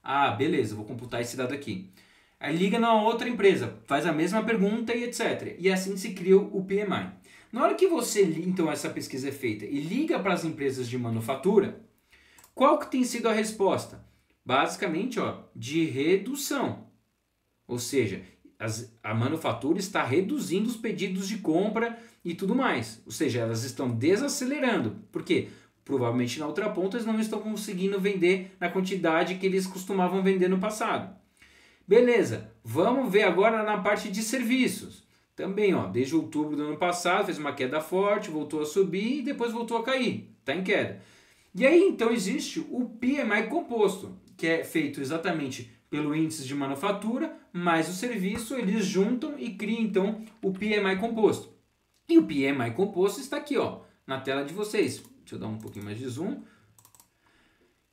Ah, beleza, vou computar esse dado aqui. Aí liga na outra empresa, faz a mesma pergunta e etc. E assim se cria o PMI. Na hora que você, então, essa pesquisa é feita e liga para as empresas de manufatura, qual que tem sido a resposta? Basicamente, ó, de redução. Ou seja, a manufatura está reduzindo os pedidos de compra e tudo mais. Ou seja, elas estão desacelerando. Por quê? Provavelmente na outra ponta eles não estão conseguindo vender na quantidade que eles costumavam vender no passado. Beleza, vamos ver agora na parte de serviços. Também, ó, desde outubro do ano passado fez uma queda forte, voltou a subir e depois voltou a cair. Está em queda. E aí então existe o PMI composto, que é feito exatamente pelo índice de manufatura, mais o serviço, eles juntam e criam então o PMI composto. E o PMI composto está aqui, ó, na tela de vocês. Deixa eu dar um pouquinho mais de zoom.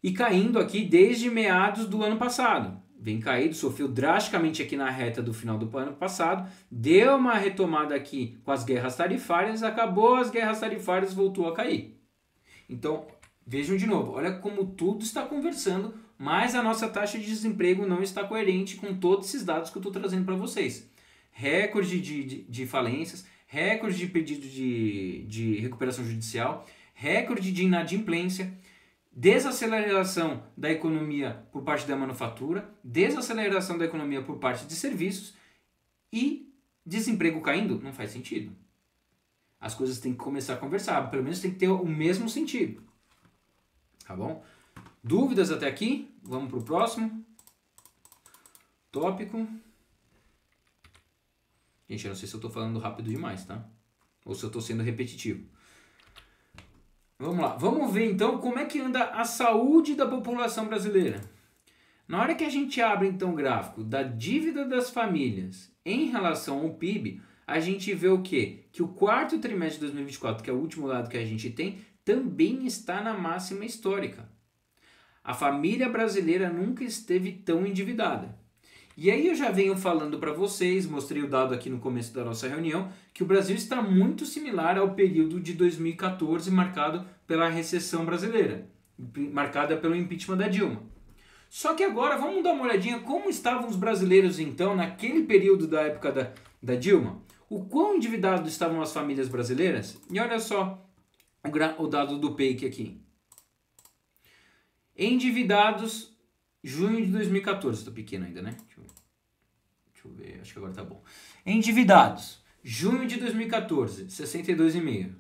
E caindo aqui desde meados do ano passado. Vem caído, sofreu drasticamente aqui na reta do final do ano passado, deu uma retomada aqui com as guerras tarifárias, acabou as guerras tarifárias, voltou a cair. Então, vejam de novo, olha como tudo está conversando, mas a nossa taxa de desemprego não está coerente com todos esses dados que eu estou trazendo para vocês. Recorde de falências, recorde de pedido de recuperação judicial, recorde de inadimplência, desaceleração da economia por parte da manufatura, desaceleração da economia por parte de serviços e desemprego caindo, não faz sentido. As coisas têm que começar a conversar, pelo menos tem que ter o mesmo sentido. Tá bom? Dúvidas até aqui? Vamos para o próximo tópico. Gente, eu não sei se eu estou falando rápido demais, tá? Ou se eu estou sendo repetitivo. Vamos lá, vamos ver então como é que anda a saúde da população brasileira. Na hora que a gente abre então o gráfico da dívida das famílias em relação ao PIB, a gente vê o quê? Que o quarto trimestre de 2024, que é o último dado que a gente tem, também está na máxima histórica. A família brasileira nunca esteve tão endividada. E aí eu já venho falando para vocês, mostrei o dado aqui no começo da nossa reunião, que o Brasil está muito similar ao período de 2014, marcado pela recessão brasileira, marcada pelo impeachment da Dilma. Só que agora vamos dar uma olhadinha como estavam os brasileiros então naquele período da época da Dilma. O quão endividados estavam as famílias brasileiras? E olha só o dado do PEIC aqui. Endividados, junho de 2014. Estou pequeno ainda, né? Deixa eu ver, acho que agora tá bom. Endividados, junho de 2014, 62,5.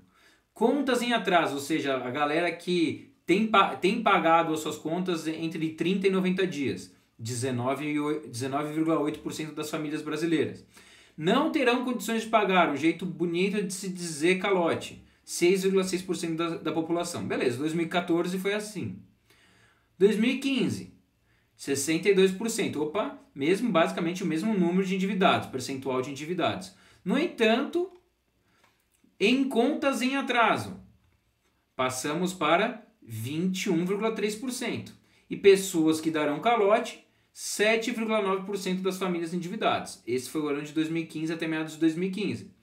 Contas em atraso, ou seja, a galera que tem pagado as suas contas entre 30 e 90 dias. 19,8% das famílias brasileiras. Não terão condições de pagar, um jeito bonito de se dizer calote. 6,6% da população. Beleza, 2014 foi assim. 2015, 62%. Opa, basicamente o mesmo número de endividados, percentual de endividados. No entanto, em contas em atraso, passamos para 21,3%. E pessoas que darão calote, 7,9% das famílias endividadas. Esse foi o ano de 2015 até meados de 2015.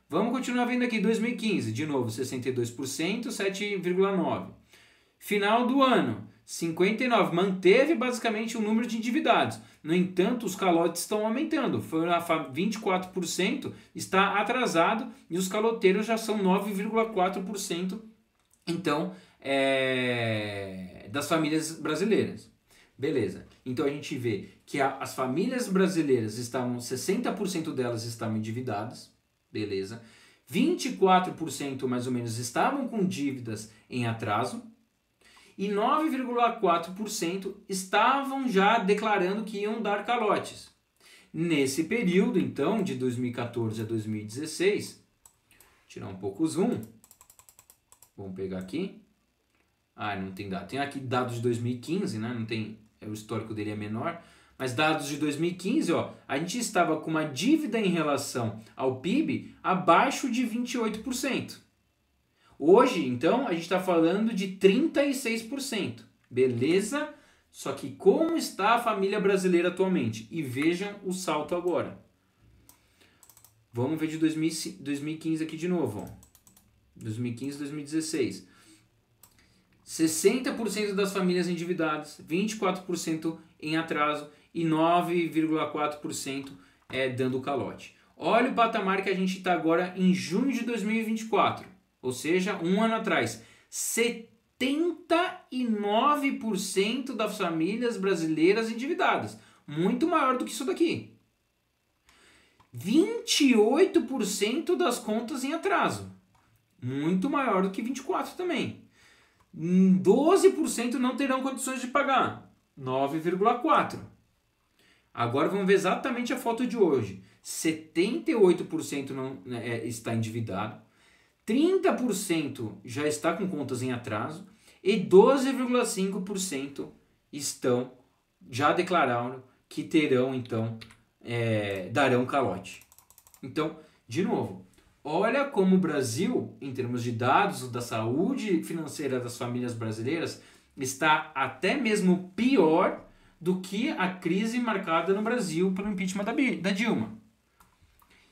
Vamos continuar vendo aqui 2015, de novo 62%, 7,9%. Final do ano, 59%, manteve basicamente o número de endividados. No entanto, os calotes estão aumentando. 24% está atrasado e os caloteiros já são 9,4%, então, das famílias brasileiras. Beleza. Então a gente vê que as famílias brasileiras estavam, 60% delas estavam endividadas. Beleza. 24% mais ou menos estavam com dívidas em atraso e 9,4% estavam já declarando que iam dar calotes. Nesse período, então, de 2014 a 2016, tirar um pouco o zoom, vamos pegar aqui, não tem dado, tem aqui dados de 2015, né? Não tem, o histórico dele é menor, mas dados de 2015, a gente estava com uma dívida em relação ao PIB abaixo de 28%. Hoje, então, a gente está falando de 36%. Beleza? Só que como está a família brasileira atualmente? E vejam o salto agora. Vamos ver de 2015 aqui de novo. 2015 e 2016. 60% das famílias endividadas, 24% em atraso e 9,4% dando calote. Olha o patamar que a gente está agora em junho de 2024, ou seja, um ano atrás. 79% das famílias brasileiras endividadas, muito maior do que isso daqui. 28% das contas em atraso, muito maior do que 24% também. 12% não terão condições de pagar, 9,4%. Agora vamos ver exatamente a foto de hoje. 78% não está endividado, 30% já está com contas em atraso e 12,5% já declararam que terão, então, darão calote. Então, de novo, olha como o Brasil, em termos de dados da saúde financeira das famílias brasileiras, está até mesmo pior do que a crise marcada no Brasil pelo impeachment da Dilma.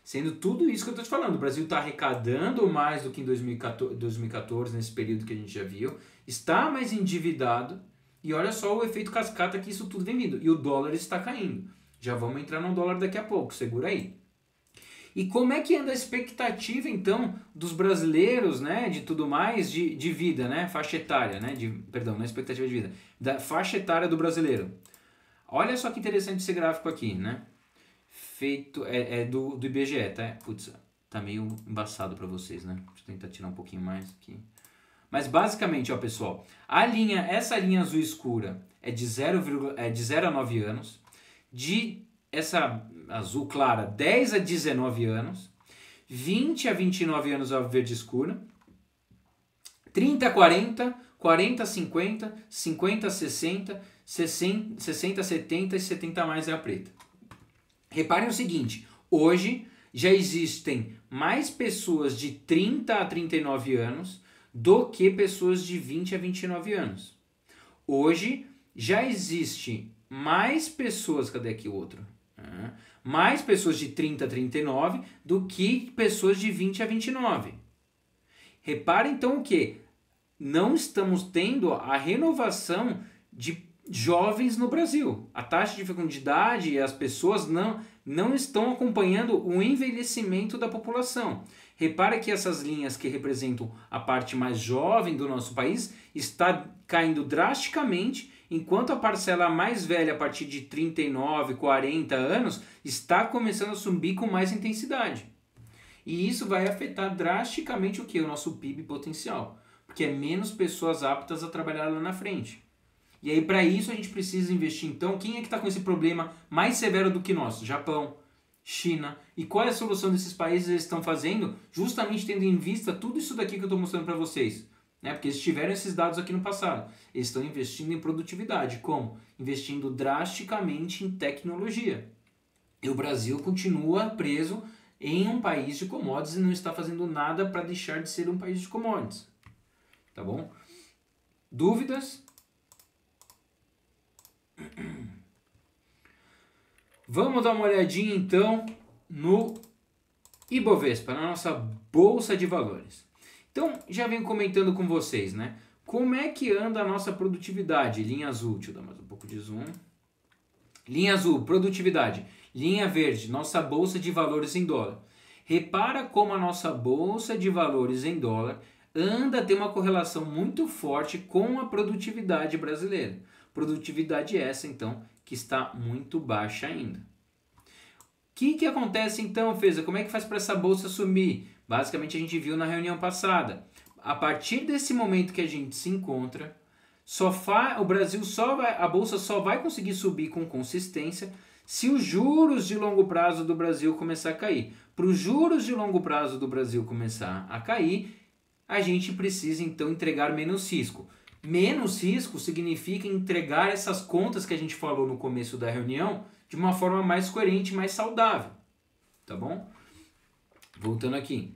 Sendo tudo isso que eu estou te falando, o Brasil está arrecadando mais do que em 2014, nesse período que a gente já viu, está mais endividado e olha só o efeito cascata que isso tudo vem vindo. E o dólar está caindo. Já vamos entrar no dólar daqui a pouco, segura aí. E como é que anda a expectativa, então, dos brasileiros, né, de tudo mais, de vida, né, faixa etária, né, perdão, não é expectativa de vida, da faixa etária do brasileiro. Olha só que interessante esse gráfico aqui, né, feito, do IBGE, tá? Putz, tá meio embaçado para vocês, né, deixa eu tentar tirar um pouquinho mais aqui. Mas basicamente, pessoal, essa linha azul escura é de 0 a 9 anos, essa azul clara, 10 a 19 anos, 20 a 29 anos a verde escura, 30 a 40, 40 a 50, 50 a 60, 60 a 70 e 70 a mais é a preta. Reparem o seguinte, hoje já existem mais pessoas de 30 a 39 anos do que pessoas de 20 a 29 anos. Hoje já existe mais pessoas, cadê aqui o outro? Mais pessoas de 30 a 39 do que pessoas de 20 a 29. Repara então o que? Não estamos tendo a renovação de jovens no Brasil. A taxa de fecundidade e as pessoas não estão acompanhando o envelhecimento da população. Repara que essas linhas que representam a parte mais jovem do nosso país está caindo drasticamente, enquanto a parcela mais velha, a partir de 39, 40 anos, está começando a subir com mais intensidade. E isso vai afetar drasticamente o que? O nosso PIB potencial. Porque é menos pessoas aptas a trabalhar lá na frente. E aí, para isso, a gente precisa investir. Então, quem é que está com esse problema mais severo do que nós? Japão, China. E qual é a solução desses países eles estão fazendo? Justamente tendo em vista tudo isso daqui que eu estou mostrando para vocês. Né? Porque eles tiveram esses dados aqui no passado. Eles estão investindo em produtividade. Como? Investindo drasticamente em tecnologia. E o Brasil continua preso em um país de commodities e não está fazendo nada para deixar de ser um país de commodities. Tá bom? Dúvidas? Vamos dar uma olhadinha então no Ibovespa, na nossa Bolsa de Valores. Então, já venho comentando com vocês, né? Como é que anda a nossa produtividade? Linha azul, deixa eu dar mais um pouco de zoom. Linha azul, produtividade. Linha verde, nossa Bolsa de Valores em dólar. Repara como a nossa Bolsa de Valores em dólar anda a ter uma correlação muito forte com a produtividade brasileira. Produtividade essa, então, que está muito baixa ainda. O que acontece então, Feza? Como é que faz para essa bolsa sumir? Basicamente a gente viu na reunião passada. A partir desse momento que a gente se encontra, o Brasil a bolsa só vai conseguir subir com consistência se os juros de longo prazo do Brasil começar a cair. Para os juros de longo prazo do Brasil começar a cair, a gente precisa então entregar menos risco. Menos risco significa entregar essas contas que a gente falou no começo da reunião de uma forma mais coerente, mais saudável. Tá bom? Voltando aqui.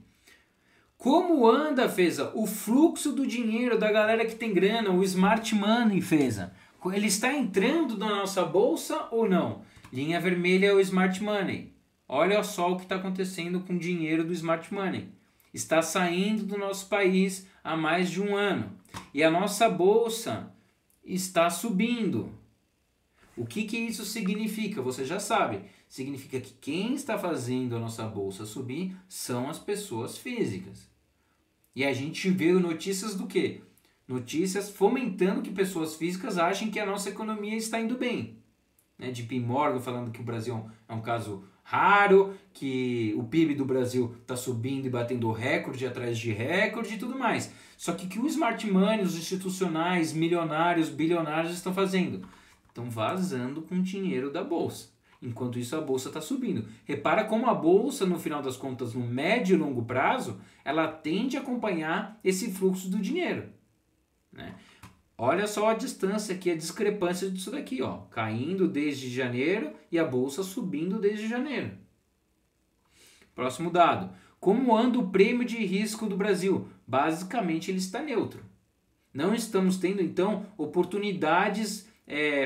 Como anda, Feza, o fluxo do dinheiro da galera que tem grana, o smart money, Feza? Ele está entrando na nossa bolsa ou não? Linha vermelha é o smart money. Olha só o que está acontecendo com o dinheiro do smart money. Está saindo do nosso país há mais de um ano. E a nossa bolsa está subindo. O que isso significa? Você já sabe. Significa que quem está fazendo a nossa bolsa subir são as pessoas físicas. E a gente vê notícias do quê? Notícias fomentando que pessoas físicas achem que a nossa economia está indo bem. Né? JP Morgan falando que o Brasil é um caso raro, que o PIB do Brasil está subindo e batendo recorde atrás de recorde e tudo mais. Só que o que o smart money, os institucionais, milionários, bilionários estão fazendo? Estão vazando com dinheiro da bolsa. Enquanto isso a bolsa está subindo. Repara como a bolsa, no final das contas, no médio e longo prazo, ela tende a acompanhar esse fluxo do dinheiro. Né? Olha só a distância aqui, a discrepância disso daqui, ó, caindo desde janeiro e a bolsa subindo desde janeiro. Próximo dado. Como anda o prêmio de risco do Brasil? Basicamente ele está neutro. Não estamos tendo, então, oportunidades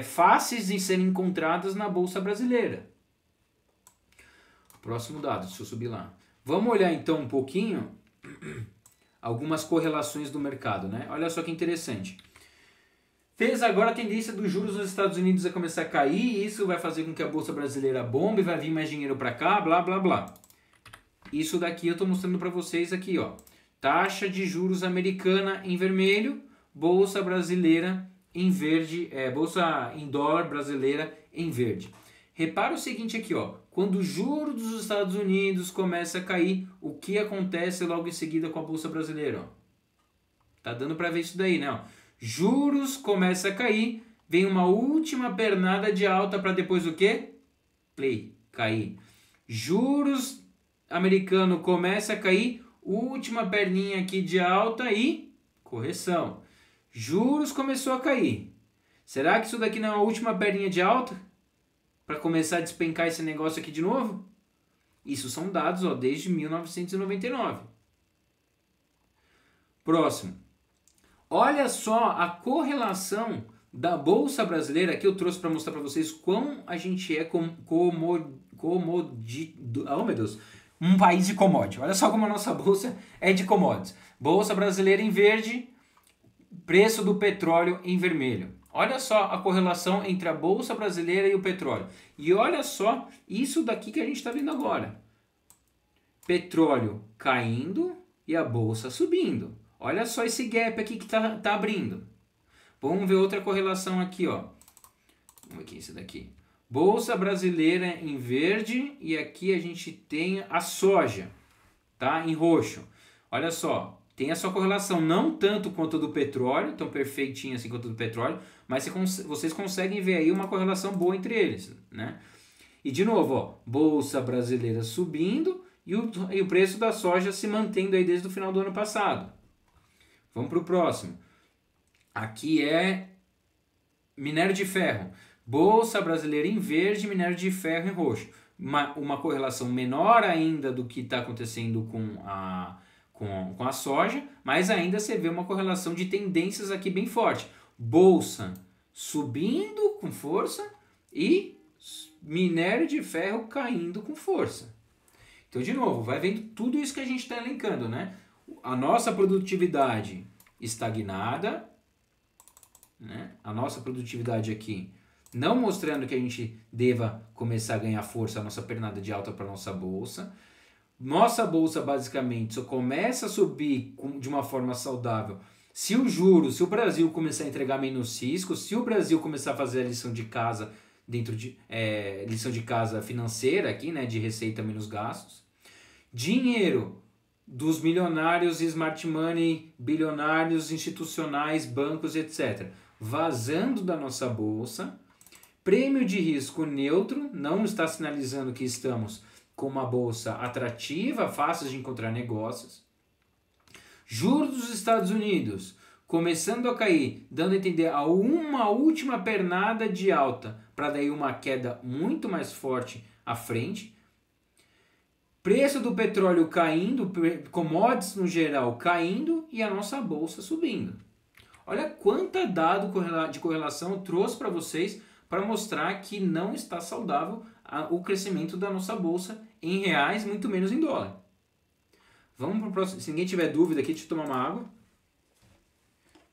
fáceis de serem encontradas na bolsa brasileira. Próximo dado, deixa eu subir lá. Vamos olhar então um pouquinho algumas correlações do mercado, né? Olha só que interessante. Fez agora a tendência dos juros nos Estados Unidos a começar a cair, e isso vai fazer com que a bolsa brasileira bombe, vai vir mais dinheiro para cá, blá blá blá. Isso daqui eu estou mostrando para vocês aqui, ó. Taxa de juros americana em vermelho, bolsa brasileira em verde, bolsa em dólar brasileira em verde. Repara o seguinte aqui, ó. Quando o juro dos Estados Unidos começa a cair, o que acontece logo em seguida com a bolsa brasileira? Ó? Tá dando para ver isso daí, né? Ó. Juros começa a cair, vem uma última pernada de alta para depois o quê? Cair. Juros americano começa a cair, última perninha aqui de alta e correção. Juros começou a cair. Será que isso daqui não é a última perninha de alta? Para começar a despencar esse negócio aqui de novo? Isso são dados, ó, desde 1999. Próximo. Olha só a correlação da Bolsa Brasileira que eu trouxe para mostrar para vocês quão a gente é um país de commodity. Olha só como a nossa bolsa é de commodities. Bolsa Brasileira em verde, preço do petróleo em vermelho. Olha só a correlação entre a Bolsa Brasileira e o petróleo. E olha só isso daqui que a gente está vendo agora. Petróleo caindo e a Bolsa subindo. Olha só esse gap aqui que tá abrindo. Vamos ver outra correlação aqui, ó. Vamos ver aqui esse daqui. Bolsa Brasileira em verde e aqui a gente tem a soja, tá? Em roxo. Olha só. Tem a sua correlação, não tanto quanto a do petróleo, tão perfeitinha assim quanto a do petróleo, mas vocês conseguem ver aí uma correlação boa entre eles, né? E de novo, ó, Bolsa Brasileira subindo e o preço da soja se mantendo aí desde o final do ano passado. Vamos para o próximo. Aqui é minério de ferro. Bolsa Brasileira em verde, minério de ferro em roxo. Uma correlação menor ainda do que está acontecendo com a soja, mas ainda você vê uma correlação de tendências aqui bem forte. Bolsa subindo com força e minério de ferro caindo com força. Então, de novo, vai vendo tudo isso que a gente está elencando, né? A nossa produtividade estagnada, né? A nossa produtividade aqui não mostrando que a gente deva começar a ganhar força, a nossa pernada de alta para a nossa bolsa. Nossa bolsa basicamente só começa a subir de uma forma saudável se o Brasil começar a entregar menos risco, se o Brasil começar a fazer a lição de casa lição de casa financeira aqui, né, de receita menos gastos. Dinheiro dos milionários, smart money, bilionários, institucionais, bancos, etc. Vazando da nossa bolsa. Prêmio de risco neutro, não está sinalizando que estamos com uma bolsa atrativa, fácil de encontrar negócios. Juros dos Estados Unidos começando a cair, dando a entender uma última pernada de alta, para daí uma queda muito mais forte à frente. Preço do petróleo caindo, commodities no geral caindo e a nossa bolsa subindo. Olha quanta dado de correlação eu trouxe para vocês para mostrar que não está saudável o crescimento da nossa bolsa em reais, muito menos em dólar. Vamos para o próximo. Se ninguém tiver dúvida aqui, deixa eu tomar uma água.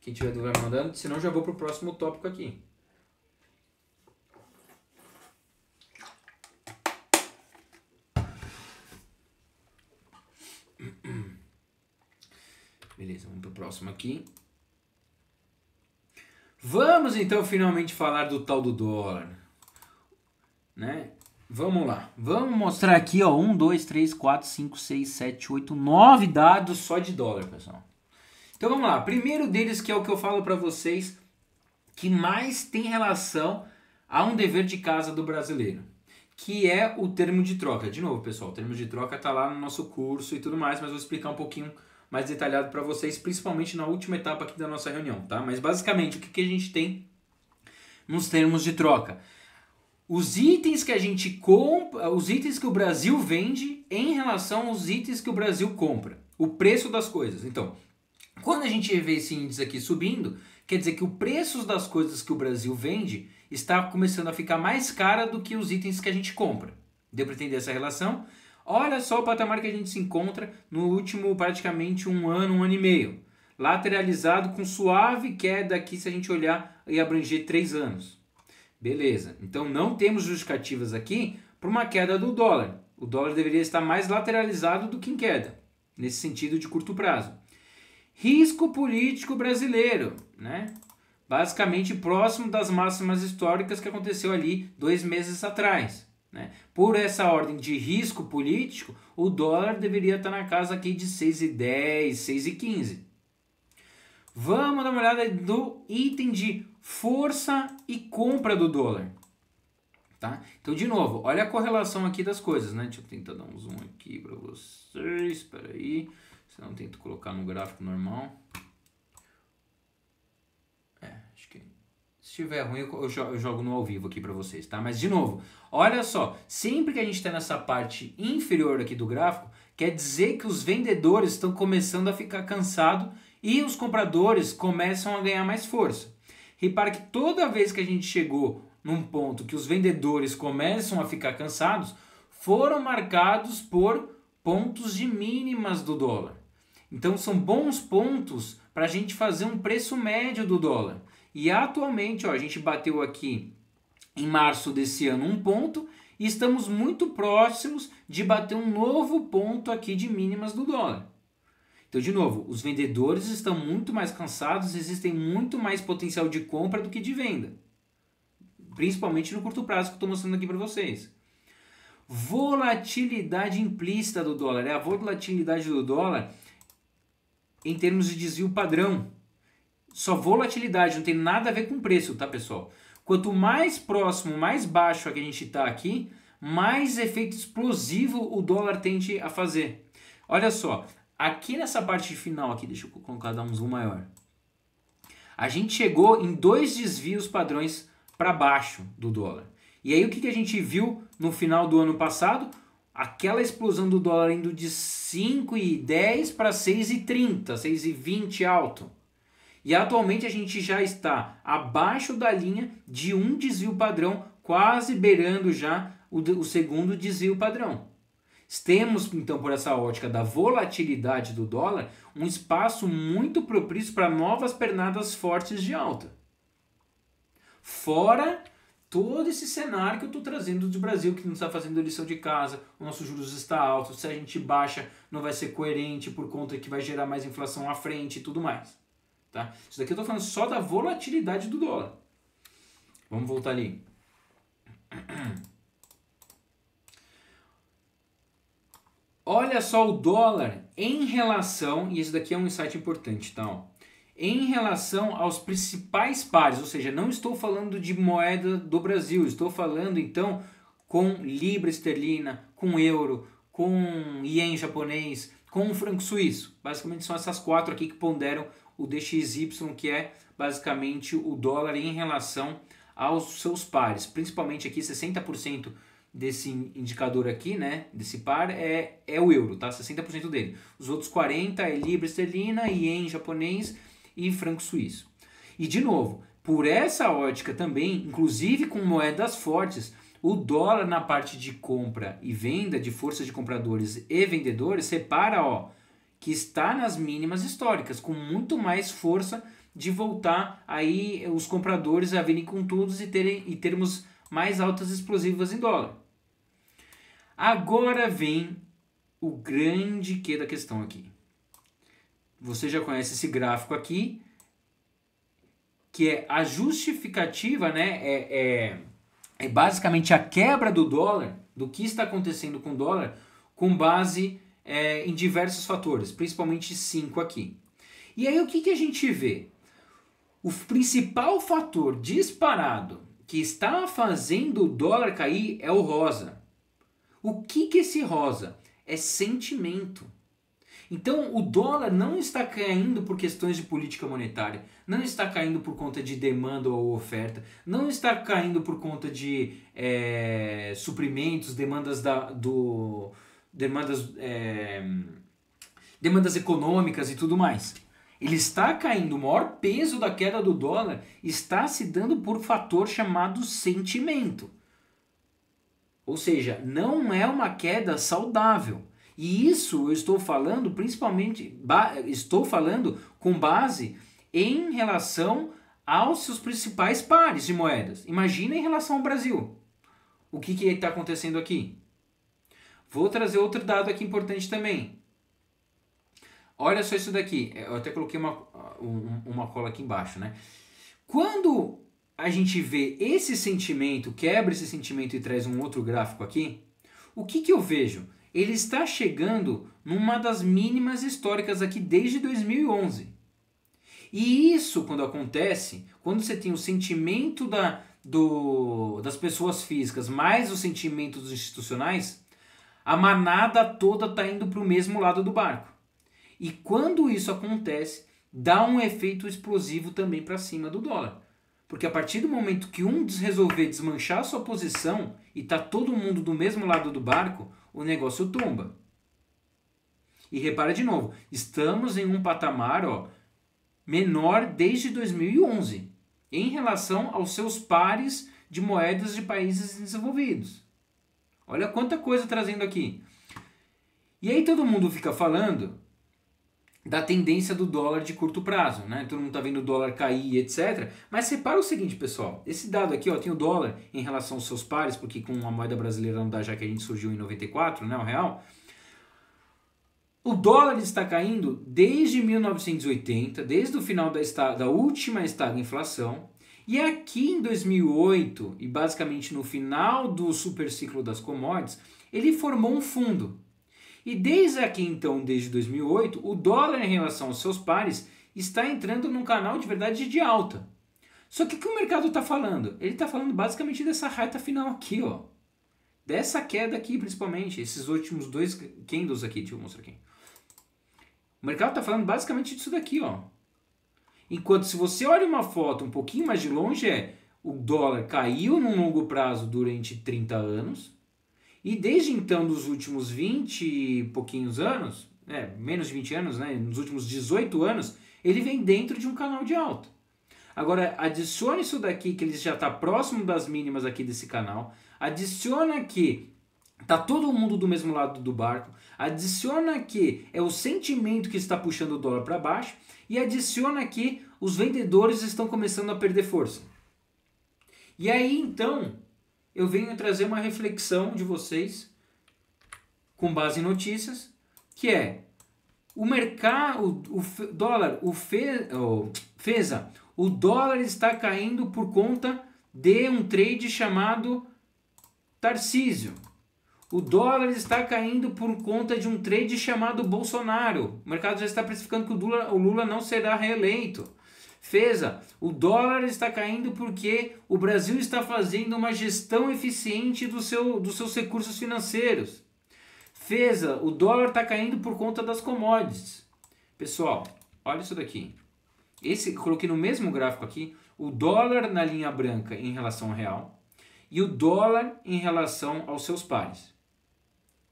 Quem tiver dúvida vai mandando, senão já vou para o próximo tópico aqui. Beleza, vamos para o próximo aqui. Vamos então finalmente falar do tal do dólar, né? Vamos lá, vamos mostrar aqui, ó, 1, 2, 3, 4, 5, 6, 7, 8, 9 dados só de dólar, pessoal. Então vamos lá, primeiro deles que é o que eu falo para vocês, que mais tem relação a um dever de casa do brasileiro, que é o termo de troca. De novo, pessoal, o termo de troca tá lá no nosso curso e tudo mais, mas vou explicar um pouquinho mais detalhado para vocês, principalmente na última etapa aqui da nossa reunião, tá? Mas basicamente, o que a gente tem nos termos de troca? Os itens que a gente compra, os itens que o Brasil vende em relação aos itens que o Brasil compra. O preço das coisas. Então, quando a gente vê esse índice aqui subindo, quer dizer que o preço das coisas que o Brasil vende está começando a ficar mais cara do que os itens que a gente compra. Deu para entender essa relação? Olha só o patamar que a gente se encontra no último praticamente um ano e meio. Lateralizado com suave queda aqui se a gente olhar e abranger 3 anos. Beleza, então não temos justificativas aqui para uma queda do dólar. O dólar deveria estar mais lateralizado do que em queda, nesse sentido de curto prazo. Risco político brasileiro, né? Basicamente próximo das máximas históricas que aconteceu ali 2 meses atrás. Né? Por essa ordem de risco político, o dólar deveria estar na casa aqui de 6,10, 6,15. Vamos dar uma olhada no item de força e compra do dólar. Tá? Então, de novo, olha a correlação aqui das coisas. Né? Deixa eu tentar dar um zoom aqui para vocês. Espera aí. Senão eu tento colocar no gráfico normal. Acho que se estiver ruim eu jogo no ao vivo aqui para vocês. Tá? Mas, de novo, olha só. Sempre que a gente está nessa parte inferior aqui do gráfico, quer dizer que os vendedores estão começando a ficar cansados e os compradores começam a ganhar mais força. Repare que toda vez que a gente chegou num ponto que os vendedores começam a ficar cansados, foram marcados por pontos de mínimas do dólar. Então são bons pontos para a gente fazer um preço médio do dólar. E atualmente ó, a gente bateu aqui em março desse ano um ponto e estamos muito próximos de bater um novo ponto aqui de mínimas do dólar. Então, de novo, os vendedores estão muito mais cansados, existem muito mais potencial de compra do que de venda. Principalmente no curto prazo que eu estou mostrando aqui para vocês. Volatilidade implícita do dólar. É a volatilidade do dólar em termos de desvio padrão. Só volatilidade, não tem nada a ver com preço, tá, pessoal? Quanto mais próximo, mais baixo que a gente está aqui, mais efeito explosivo o dólar tende a fazer. Olha só. Aqui nessa parte final, aqui, deixa eu colocar, dar um zoom maior. A gente chegou em 2 desvios padrões para baixo do dólar. E aí o que a gente viu no final do ano passado? Aquela explosão do dólar indo de 5,10 para 6,30, 6,20 alto. E atualmente a gente já está abaixo da linha de um desvio padrão, quase beirando já o segundo desvio padrão. Temos, então, por essa ótica da volatilidade do dólar, um espaço muito propício para novas pernadas fortes de alta. Fora todo esse cenário que eu estou trazendo do Brasil, que não está fazendo lição de casa, o nosso juros está alto, se a gente baixa não vai ser coerente por conta que vai gerar mais inflação à frente e tudo mais. Tá? Isso daqui eu estou falando só da volatilidade do dólar. Vamos voltar ali. olha só o dólar em relação, e esse daqui é um insight importante, tá? Ó, em relação aos principais pares, ou seja, não estou falando de moeda do Brasil, estou falando então com libra esterlina, com euro, com ien japonês, com franco suíço. Basicamente são essas quatro aqui que ponderam o DXY, que é basicamente o dólar em relação aos seus pares. Principalmente aqui 60% desse indicador aqui, né, desse par é o euro, tá? 60% dele. Os outros 40% é libra esterlina, ien japonês e franco suíço. E de novo, por essa ótica também, inclusive com moedas fortes, o dólar na parte de compra e venda de forças de compradores e vendedores, repara, ó, que está nas mínimas históricas, com muito mais força de voltar aí os compradores a virem com todos e termos mais altas explosivas em dólar. Agora vem o grande quê da questão aqui. Você já conhece esse gráfico aqui, que é a justificativa, né? É basicamente a quebra do dólar, do que está acontecendo com o dólar, com base em diversos fatores, principalmente 5 aqui. E aí o que a gente vê? O principal fator disparado que está fazendo o dólar cair é o rosa. O que é esse rosa? É sentimento. Então o dólar não está caindo por questões de política monetária, não está caindo por conta de demanda ou oferta, não está caindo por conta de suprimentos, demandas econômicas e tudo mais. Ele está caindo, o maior peso da queda do dólar está se dando por fator chamado sentimento. Ou seja, não é uma queda saudável. E isso eu estou falando principalmente, estou falando com base em relação aos seus principais pares de moedas. Imagina em relação ao Brasil. O que está acontecendo aqui? Vou trazer outro dado aqui importante também. Olha só isso daqui. Eu até coloquei uma cola aqui embaixo, né? Quando a gente vê esse sentimento, quebra esse sentimento e traz um outro gráfico aqui, o que eu vejo? Ele está chegando numa das mínimas históricas aqui desde 2011. E isso, quando acontece, quando você tem o sentimento das pessoas físicas mais o sentimento dos institucionais, a manada toda está indo para o mesmo lado do barco. E quando isso acontece, dá um efeito explosivo também para cima do dólar. Porque a partir do momento que um resolver desmanchar a sua posição e tá todo mundo do mesmo lado do barco, o negócio tomba. E repara de novo, estamos em um patamar menor desde 2011, em relação aos seus pares de moedas de países desenvolvidos. Olha quanta coisa trazendo aqui. E aí todo mundo fica falando da tendência do dólar de curto prazo, né? Todo mundo tá vendo o dólar cair, etc. Mas repara o seguinte, pessoal. Esse dado aqui, tem o dólar em relação aos seus pares, porque com a moeda brasileira não dá, já que a gente surgiu em 94, né, o real. O dólar está caindo desde 1980, desde o final da última estagflação. E aqui em 2008, e basicamente no final do superciclo das commodities, ele formou um fundo. E desde aqui então, desde 2008, o dólar em relação aos seus pares está entrando num canal de verdade de alta. Só que o que o mercado está falando? Ele está falando basicamente dessa reta final aqui, dessa queda aqui principalmente, esses últimos dois candles aqui, deixa eu mostrar aqui. O mercado está falando basicamente disso daqui, Enquanto se você olha uma foto um pouquinho mais de longe, o dólar caiu num longo prazo durante 30 anos, e desde então, nos últimos 20 e pouquinhos anos, menos de 20 anos, né, nos últimos 18 anos, ele vem dentro de um canal de alta. Agora, adicione isso daqui, que ele já está próximo das mínimas aqui desse canal, adiciona que está todo mundo do mesmo lado do barco, adiciona que é o sentimento que está puxando o dólar para baixo, e adiciona que os vendedores estão começando a perder força. E aí, então, eu venho trazer uma reflexão de vocês, com base em notícias, que é o mercado, o dólar está caindo por conta de um trade chamado Tarcísio. O dólar está caindo por conta de um trade chamado Bolsonaro. O mercado já está precificando que o Lula não será reeleito. Feza, o dólar está caindo porque o Brasil está fazendo uma gestão eficiente dos seus recursos financeiros. Feza, o dólar está caindo por conta das commodities. Pessoal, olha isso daqui. Coloquei no mesmo gráfico aqui o dólar na linha branca em relação ao real e o dólar em relação aos seus pares.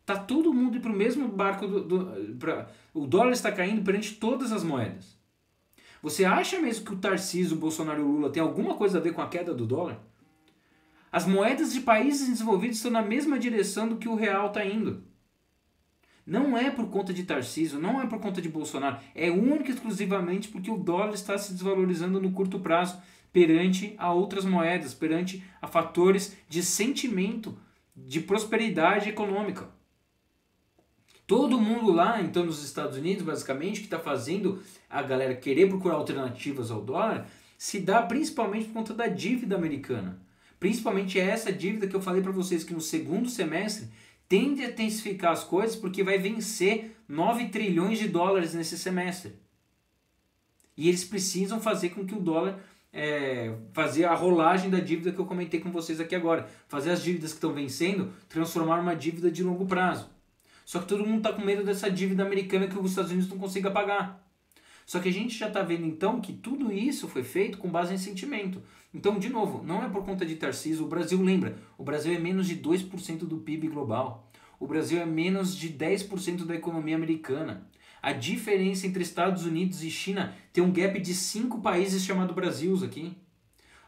Tá todo mundo para o mesmo barco. O dólar está caindo perante todas as moedas. Você acha mesmo que o Tarcísio, o Bolsonaro e o Lula têm alguma coisa a ver com a queda do dólar? As moedas de países desenvolvidos estão na mesma direção do que o real está indo. Não é por conta de Tarcísio, não é por conta de Bolsonaro, é única e exclusivamente porque o dólar está se desvalorizando no curto prazo perante a outras moedas, perante a fatores de sentimento, de prosperidade econômica. Todo mundo lá, então, nos Estados Unidos, basicamente, que está fazendo a galera querer procurar alternativas ao dólar, se dá principalmente por conta da dívida americana. Principalmente essa dívida que eu falei para vocês que no segundo semestre tende a intensificar as coisas porque vai vencer 9 trilhões de dólares nesse semestre. E eles precisam fazer com que o dólar, fazer a rolagem da dívida que eu comentei com vocês aqui agora. Fazer as dívidas que estão vencendo, transformar uma dívida de longo prazo. Só que todo mundo está com medo dessa dívida americana que os Estados Unidos não consiga pagar. Só que a gente já está vendo então que tudo isso foi feito com base em sentimento. Então, de novo, não é por conta de Tarcísio. O Brasil, lembra, o Brasil é menos de 2% do PIB global. O Brasil é menos de 10% da economia americana. A diferença entre Estados Unidos e China tem um gap de 5 países chamado Brasil aqui.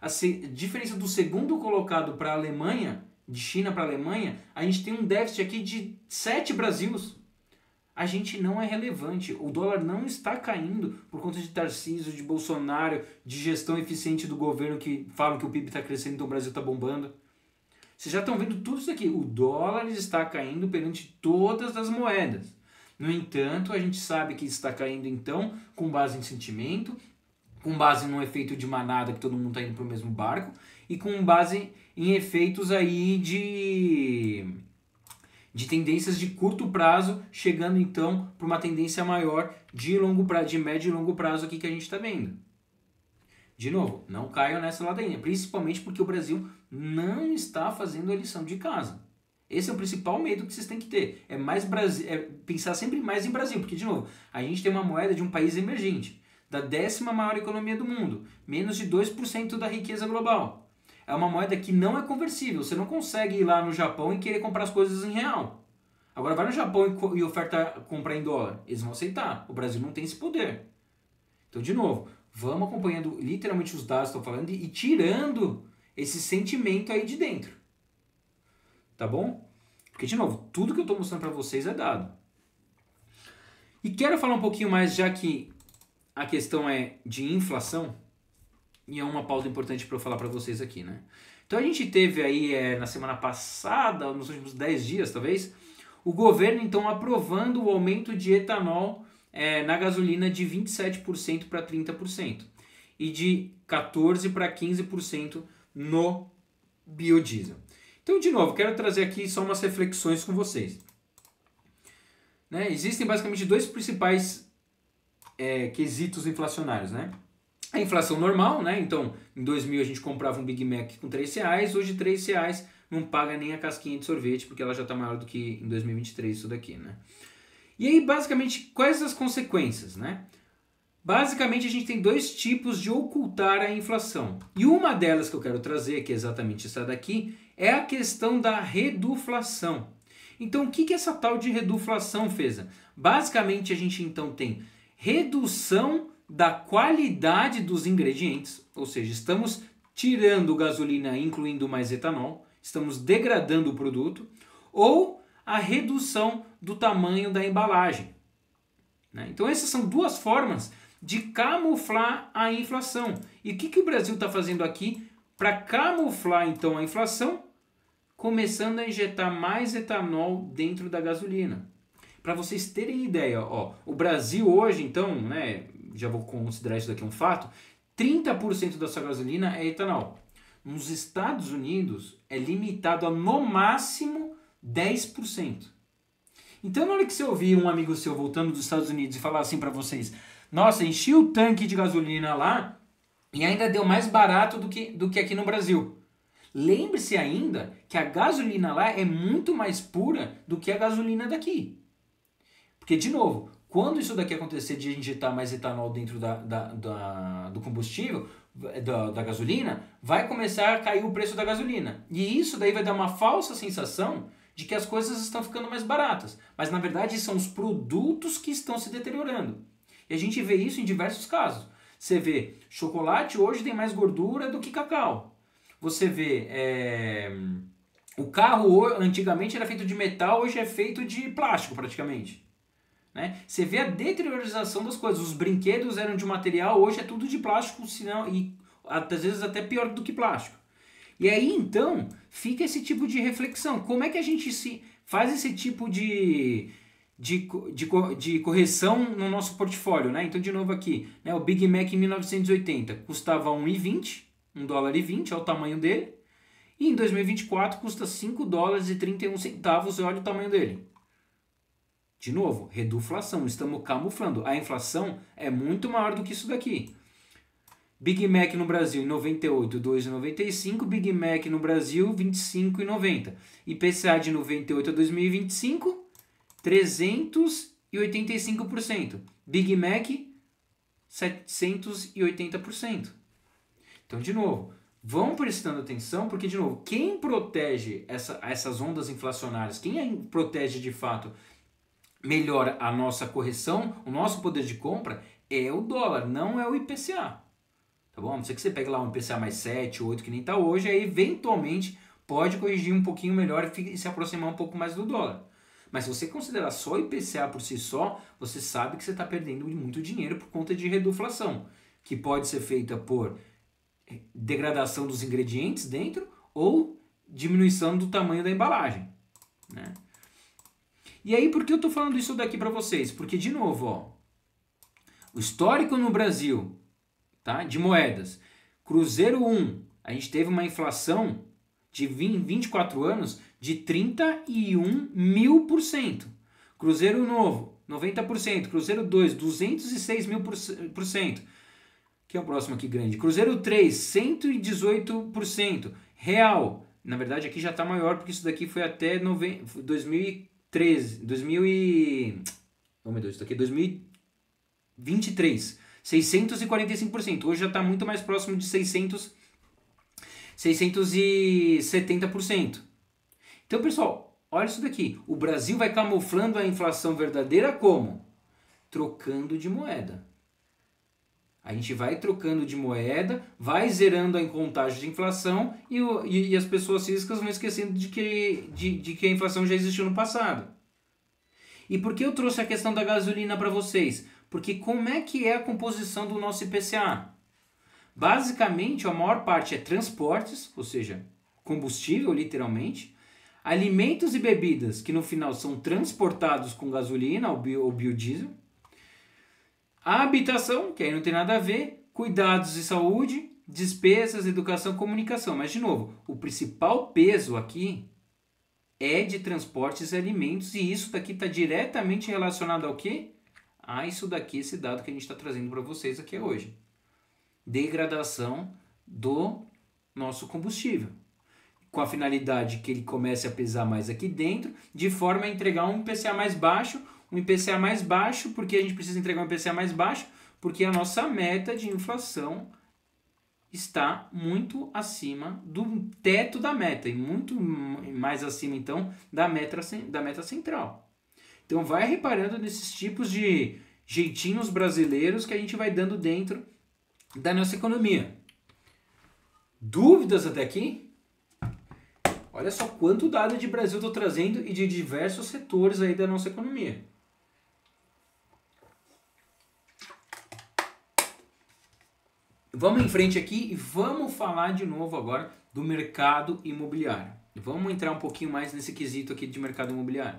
A diferença do segundo colocado para a Alemanha, de China para a Alemanha, a gente tem um déficit aqui de 7 Brasilos. A gente não é relevante. O dólar não está caindo por conta de Tarcísio, de Bolsonaro, de gestão eficiente do governo que falam que o PIB está crescendo, então o Brasil está bombando. Vocês já estão vendo tudo isso aqui. O dólar está caindo perante todas as moedas. No entanto, a gente sabe que está caindo então com base em sentimento, com base no efeito de manada que todo mundo está indo para o mesmo barco e com base em efeitos aí de tendências de curto prazo, chegando então para uma tendência maior de longo prazo, de médio e longo prazo aqui que a gente está vendo. De novo, não caiam nessa ladainha, principalmente porque o Brasil não está fazendo a lição de casa. Esse é o principal medo que vocês têm que ter. É pensar sempre mais em Brasil, porque, de novo, a gente tem uma moeda de um país emergente, da 10ª maior economia do mundo, menos de 2% da riqueza global. É uma moeda que não é conversível. Você não consegue ir lá no Japão e querer comprar as coisas em real. Agora vai no Japão e oferta comprar em dólar. Eles vão aceitar. O Brasil não tem esse poder. Então, de novo, vamos acompanhando literalmente os dados que estão falando e tirando esse sentimento aí de dentro. Tá bom? Porque, de novo, tudo que eu estou mostrando para vocês é dado. E quero falar um pouquinho mais, já que a questão é de inflação, e é uma pauta importante para eu falar para vocês aqui, né? Então a gente teve aí, na semana passada, nos últimos 10 dias talvez, o governo então aprovando o aumento de etanol na gasolina de 27% para 30% e de 14% para 15% no biodiesel. Então, de novo, quero trazer aqui só umas reflexões com vocês. Né? Existem basicamente dois principais quesitos inflacionários, né? A inflação normal, né? Então, em 2000 a gente comprava um Big Mac com R$3, hoje R$3 não paga nem a casquinha de sorvete, porque ela já está maior do que em 2023 isso daqui, né? E aí, basicamente, quais as consequências, né? Basicamente, a gente tem dois tipos de ocultar a inflação. E uma delas que eu quero trazer, que é exatamente essa daqui, é a questão da reduflação. Então, o que é essa tal de reduflação, Feza? Basicamente, a gente então tem redução da qualidade dos ingredientes, ou seja, estamos tirando gasolina, incluindo mais etanol, estamos degradando o produto, ou a redução do tamanho da embalagem. Né? Então essas são duas formas de camuflar a inflação. E o que o Brasil está fazendo aqui para camuflar então a inflação? Começando a injetar mais etanol dentro da gasolina. Para vocês terem ideia, ó, o Brasil hoje então, né, já vou considerar isso daqui um fato, 30% da sua gasolina é etanol. Nos Estados Unidos é limitado a no máximo 10%. Então, na hora que você ouvir um amigo seu voltando dos Estados Unidos e falar assim para vocês, nossa, enchi o tanque de gasolina lá e ainda deu mais barato do que aqui no Brasil. Lembre-se ainda que a gasolina lá é muito mais pura do que a gasolina daqui. Porque, de novo, quando isso daqui acontecer de injetar mais etanol dentro do combustível, da gasolina, vai começar a cair o preço da gasolina. E isso daí vai dar uma falsa sensação de que as coisas estão ficando mais baratas. Mas, na verdade, são os produtos que estão se deteriorando. E a gente vê isso em diversos casos. Você vê, chocolate hoje tem mais gordura do que cacau. Você vê, o carro antigamente era feito de metal, hoje é feito de plástico praticamente. Né? Você vê a deteriorização das coisas. Os brinquedos eram de material, hoje é tudo de plástico, senão, e às vezes até pior do que plástico. E aí então fica esse tipo de reflexão. Como é que a gente faz esse tipo de correção no nosso portfólio? Né? Então, de novo aqui, né, o Big Mac em 1980 custava $1,20, $1,20 é o tamanho dele. E em 2024 custa $5,31, olha o tamanho dele. De novo, reduflação, estamos camuflando. A inflação é muito maior do que isso daqui. Big Mac no Brasil em 98, $2,95. Big Mac no Brasil, R$25,90. IPCA de 98 a 2025, 385%. Big Mac, 780%. Então, de novo, vão prestando atenção, porque, de novo, quem protege essas ondas inflacionárias, quem protege de fato melhor a nossa correção, o nosso poder de compra, é o dólar, não é o IPCA. Tá bom? A não ser que você pegue lá um IPCA mais 7, 8, que nem está hoje, aí eventualmente pode corrigir um pouquinho melhor e se aproximar um pouco mais do dólar. Mas se você considerar só o IPCA por si só, você sabe que você está perdendo muito dinheiro por conta de reduflação, que pode ser feita por degradação dos ingredientes dentro ou diminuição do tamanho da embalagem, né? E aí, por que eu estou falando isso daqui para vocês? Porque, de novo, ó, o histórico no Brasil, tá, de moedas, Cruzeiro 1, a gente teve uma inflação de 24 anos de 31.000%. Cruzeiro Novo, 90%. Cruzeiro 2, 206.000%. Que é o próximo aqui grande. Cruzeiro 3, 118%. Real, na verdade aqui já está maior, porque isso daqui foi até 2013. Oh meu Deus, isso daqui é 2023. 645%. Hoje já está muito mais próximo de 670%. Então, pessoal, olha isso daqui. O Brasil vai camuflando a inflação verdadeira como? Trocando de moeda. A gente vai trocando de moeda, vai zerando a contagem de inflação e as pessoas físicas vão esquecendo de que a inflação já existiu no passado. E por que eu trouxe a questão da gasolina para vocês? Porque como é que é a composição do nosso IPCA? Basicamente, a maior parte é transportes, ou seja, combustível, literalmente. Alimentos e bebidas, que no final são transportados com gasolina ou biodiesel. A habitação, que aí não tem nada a ver. Cuidados e saúde, despesas, educação, comunicação. Mas, de novo, o principal peso aqui é de transportes e alimentos. E isso daqui está diretamente relacionado ao quê? A isso daqui, esse dado que a gente está trazendo para vocês aqui hoje. Degradação do nosso combustível. Com a finalidade que ele comece a pesar mais aqui dentro, de forma a entregar um IPCA mais baixo. Um IPCA mais baixo, porque a gente precisa entregar um IPCA mais baixo, porque a nossa meta de inflação está muito acima do teto da meta, e muito mais acima, então, da meta central. Então, vai reparando nesses tipos de jeitinhos brasileiros que a gente vai dando dentro da nossa economia. Dúvidas até aqui? Olha só quanto dado de Brasil eu estou trazendo e de diversos setores aí da nossa economia. Vamos em frente aqui e vamos falar de novo agora do mercado imobiliário. Vamos entrar um pouquinho mais nesse quesito aqui de mercado imobiliário.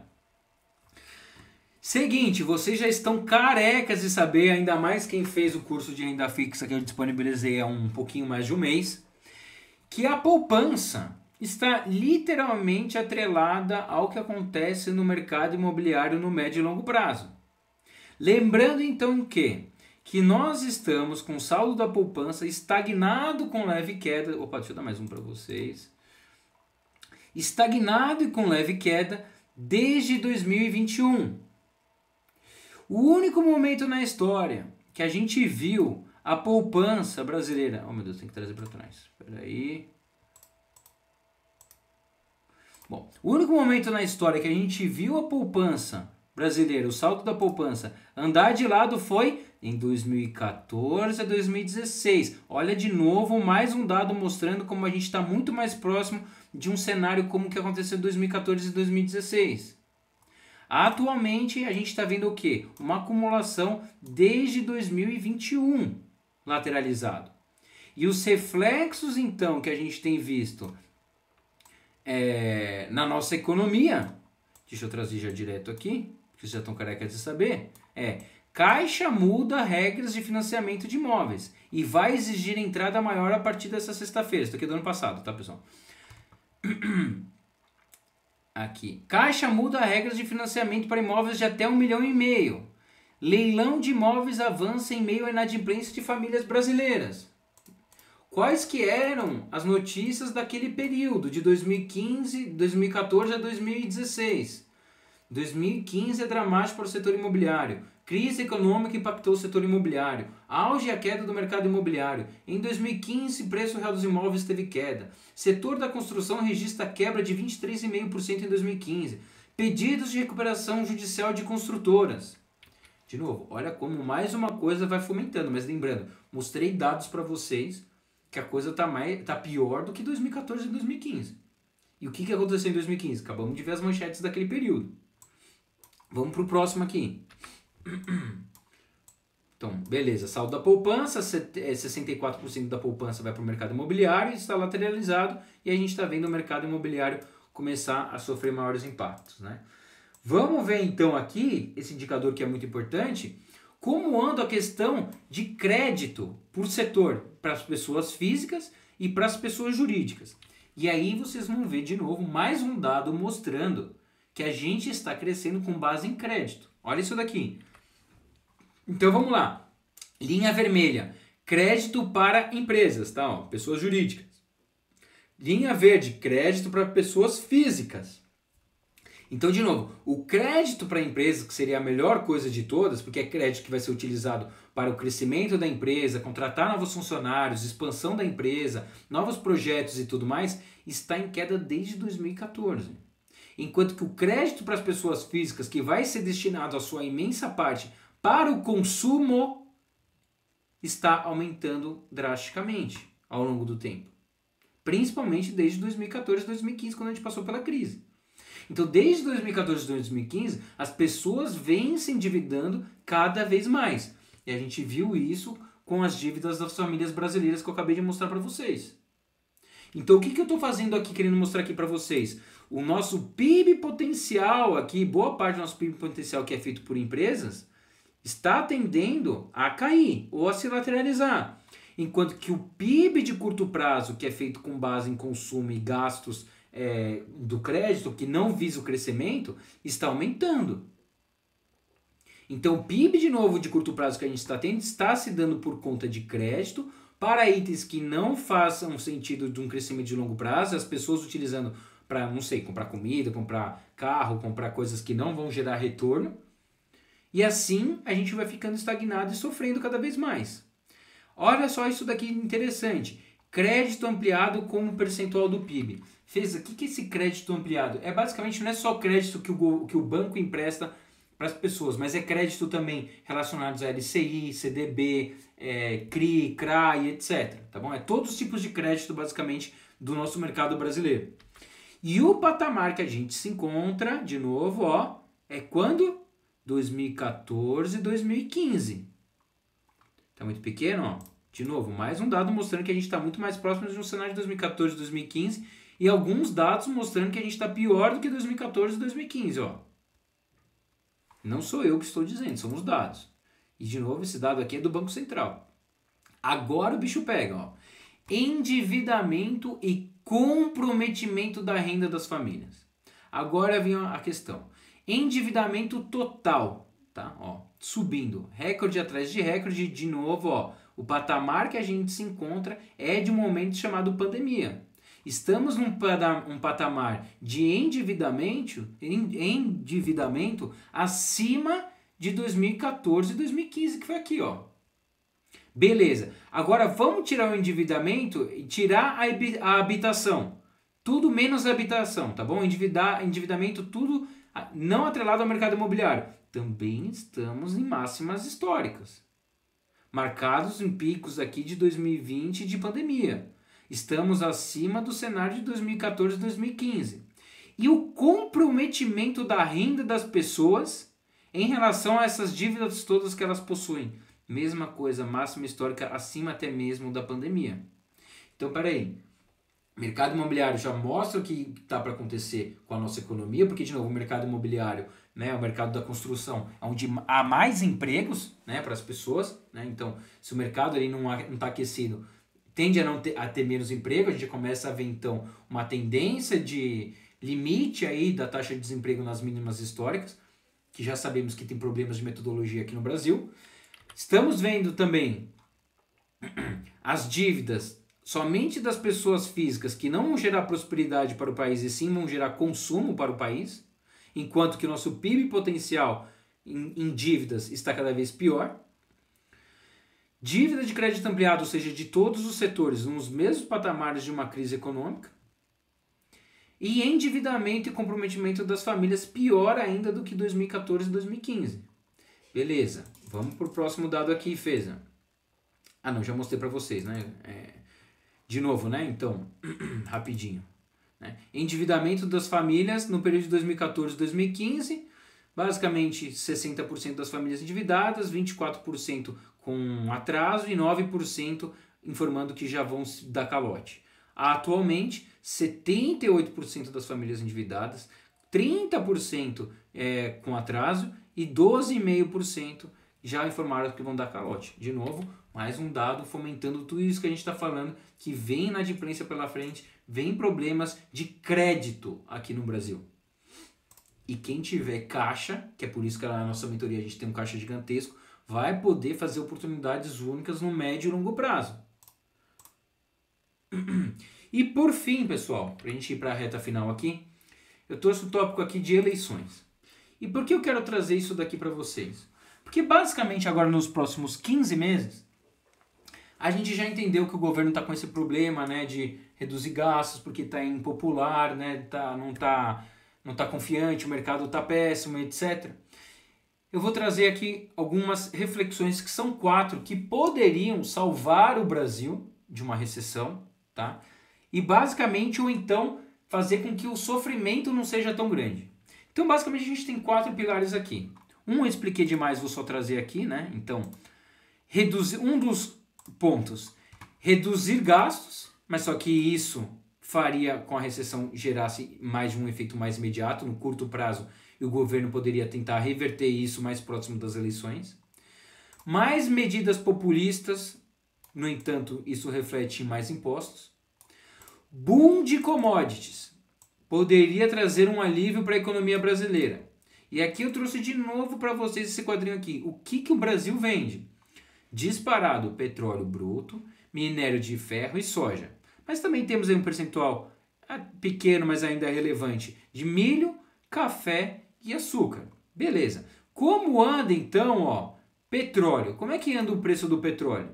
Seguinte, vocês já estão carecas de saber, ainda mais quem fez o curso de renda fixa que eu disponibilizei há um pouquinho mais de um mês, que a poupança está literalmente atrelada ao que acontece no mercado imobiliário no médio e longo prazo. Lembrando então que nós estamos com o saldo da poupança estagnado com leve queda. Opa, deixa eu dar mais um para vocês. Estagnado e com leve queda desde 2021. O único momento na história que a gente viu a poupança brasileira... Oh meu Deus, tem que trazer para trás. Espera aí. Bom, o único momento na história que a gente viu a poupança brasileira, o saldo da poupança, andar de lado foi em 2014 a 2016. Olha de novo mais um dado mostrando como a gente está muito mais próximo de um cenário como o que aconteceu em 2014 e 2016. Atualmente a gente está vendo o quê? Uma acumulação desde 2021 lateralizado. E os reflexos então que a gente tem visto na nossa economia, deixa eu trazer já direto aqui, porque vocês já estão carecas de saber, Caixa muda regras de financiamento de imóveis e vai exigir entrada maior a partir dessa sexta-feira. Isso aqui é do ano passado, tá, pessoal? Aqui. Caixa muda regras de financiamento para imóveis de até 1,5 milhão. Leilão de imóveis avança em meio à inadimplência de famílias brasileiras. Quais que eram as notícias daquele período, de 2014 a 2016? 2015 é dramático para o setor imobiliário. Crise econômica impactou o setor imobiliário. Auge e a queda do mercado imobiliário. Em 2015, o preço real dos imóveis teve queda. Setor da construção registra quebra de 23,5% em 2015. Pedidos de recuperação judicial de construtoras. De novo, olha como mais uma coisa vai fomentando. Mas lembrando, mostrei dados para vocês que a coisa tá pior do que 2014 e 2015. E o que aconteceu em 2015? Acabamos de ver as manchetes daquele período. Vamos para o próximo aqui. Então, beleza. Saldo da poupança, 64% da poupança vai para o mercado imobiliário, está lateralizado e a gente está vendo o mercado imobiliário começar a sofrer maiores impactos, né? Vamos ver então aqui, esse indicador que é muito importante, como anda a questão de crédito por setor para as pessoas físicas e para as pessoas jurídicas. E aí vocês vão ver de novo mais um dado mostrando que a gente está crescendo com base em crédito. Olha isso daqui. Então vamos lá. Linha vermelha, crédito para empresas, tá? Ó, pessoas jurídicas. Linha verde, crédito para pessoas físicas. Então, de novo, o crédito para empresas, que seria a melhor coisa de todas, porque é crédito que vai ser utilizado para o crescimento da empresa, contratar novos funcionários, expansão da empresa, novos projetos e tudo mais, está em queda desde 2014. Enquanto que o crédito para as pessoas físicas, que vai ser destinado a sua imensa parte para o consumo, está aumentando drasticamente ao longo do tempo. Principalmente desde 2014 e 2015, quando a gente passou pela crise. Então, desde 2014 e 2015, as pessoas vêm se endividando cada vez mais. E a gente viu isso com as dívidas das famílias brasileiras que eu acabei de mostrar para vocês. Então, o que eu estou fazendo aqui, querendo mostrar aqui para vocês? O nosso PIB potencial aqui, boa parte do nosso PIB potencial que é feito por empresas, está tendendo a cair ou a se lateralizar. Enquanto que o PIB de curto prazo, que é feito com base em consumo e gastos do crédito, que não visa o crescimento, está aumentando. Então o PIB de novo de curto prazo que a gente está tendo está se dando por conta de crédito para itens que não façam sentido de um crescimento de longo prazo, as pessoas utilizando para, não sei, comprar comida, comprar carro, comprar coisas que não vão gerar retorno. E assim a gente vai ficando estagnado e sofrendo cada vez mais. Olha só isso daqui interessante. Crédito ampliado como percentual do PIB. O que é esse crédito ampliado? Basicamente não é só crédito que o banco empresta para as pessoas, mas é crédito também relacionados a LCI, CDB, CRI, CRA, etc. Tá bom? É todos os tipos de crédito basicamente do nosso mercado brasileiro. E o patamar que a gente se encontra, de novo, ó, é quando? 2014 e 2015. Tá muito pequeno, ó. De novo, mais um dado mostrando que a gente está muito mais próximo de um cenário de 2014 e 2015 e alguns dados mostrando que a gente está pior do que 2014 e 2015, ó. Não sou eu que estou dizendo, são os dados. E de novo, esse dado aqui é do Banco Central. Agora o bicho pega, ó. endividamento e comprometimento da renda das famílias. Agora vem a questão. Endividamento total, tá? Ó, subindo, recorde atrás de recorde, de novo, ó, o patamar que a gente se encontra é de um momento chamado pandemia. Estamos num patamar de endividamento acima de 2014 e 2015, que foi aqui, ó. Beleza. Agora vamos tirar o endividamento e tirar a habitação. Tudo menos a habitação, tá bom? Endividamento tudo não atrelado ao mercado imobiliário. Também estamos em máximas históricas. Marcados em picos aqui de 2020 de pandemia. Estamos acima do cenário de 2014 e 2015. E o comprometimento da renda das pessoas em relação a essas dívidas todas que elas possuem. Mesma coisa, máxima histórica, acima até mesmo da pandemia. Então, peraí. O mercado imobiliário já mostra o que está para acontecer com a nossa economia, porque, de novo, o mercado imobiliário, né, o mercado da construção, é onde há mais empregos, né, para as pessoas. Né? Então, se o mercado ali não está aquecido, tende a ter menos emprego, a gente começa a ver, então, uma tendência de limite aí da taxa de desemprego nas mínimas históricas, que já sabemos que tem problemas de metodologia aqui no Brasil. Estamos vendo também as dívidas somente das pessoas físicas que não vão gerar prosperidade para o país e sim vão gerar consumo para o país, enquanto que o nosso PIB potencial em dívidas está cada vez pior. Dívida de crédito ampliado, ou seja, de todos os setores, nos mesmos patamares de uma crise econômica. E endividamento e comprometimento das famílias pior ainda do que 2014 e 2015. Beleza, vamos para o próximo dado aqui, Feza. Ah não, já mostrei para vocês, né? De novo, né? Então, rapidinho. Né? Endividamento das famílias no período de 2014 e 2015. Basicamente, 60% das famílias endividadas, 24% com atraso e 9% informando que já vão dar calote. Atualmente, 78% das famílias endividadas, 30% com atraso e 12,5% já informaram que vão dar calote. De novo, mais um dado fomentando tudo isso que a gente está falando, que vem inadimplência pela frente, vem problemas de crédito aqui no Brasil. E quem tiver caixa, que é por isso que na nossa mentoria a gente tem um caixa gigantesco, vai poder fazer oportunidades únicas no médio e longo prazo. E por fim, pessoal, para a gente ir para a reta final aqui, eu trouxe o tópico aqui de eleições. E por que eu quero trazer isso daqui para vocês? Porque basicamente agora nos próximos 15 meses, a gente já entendeu que o governo está com esse problema, né, de reduzir gastos porque está impopular, né, não tá confiante, o mercado está péssimo, etc. Eu vou trazer aqui algumas reflexões que são 4 que poderiam salvar o Brasil de uma recessão, tá? E basicamente ou então fazer com que o sofrimento não seja tão grande. Então basicamente a gente tem 4 pilares aqui. Eu expliquei demais, vou só trazer aqui, né? Então, um dos pontos, reduzir gastos, mas só que isso faria com a recessão gerasse mais de um efeito mais imediato, no curto prazo, e o governo poderia tentar reverter isso mais próximo das eleições. Mais medidas populistas, no entanto, isso reflete em mais impostos. Boom de commodities, poderia trazer um alívio para a economia brasileira. E aqui eu trouxe de novo para vocês esse quadrinho aqui. O que o Brasil vende? Disparado petróleo bruto, minério de ferro e soja. Mas também temos aí um percentual pequeno, mas ainda relevante, de milho, café e açúcar. Beleza. Como anda então, ó, petróleo? Como é que anda o preço do petróleo?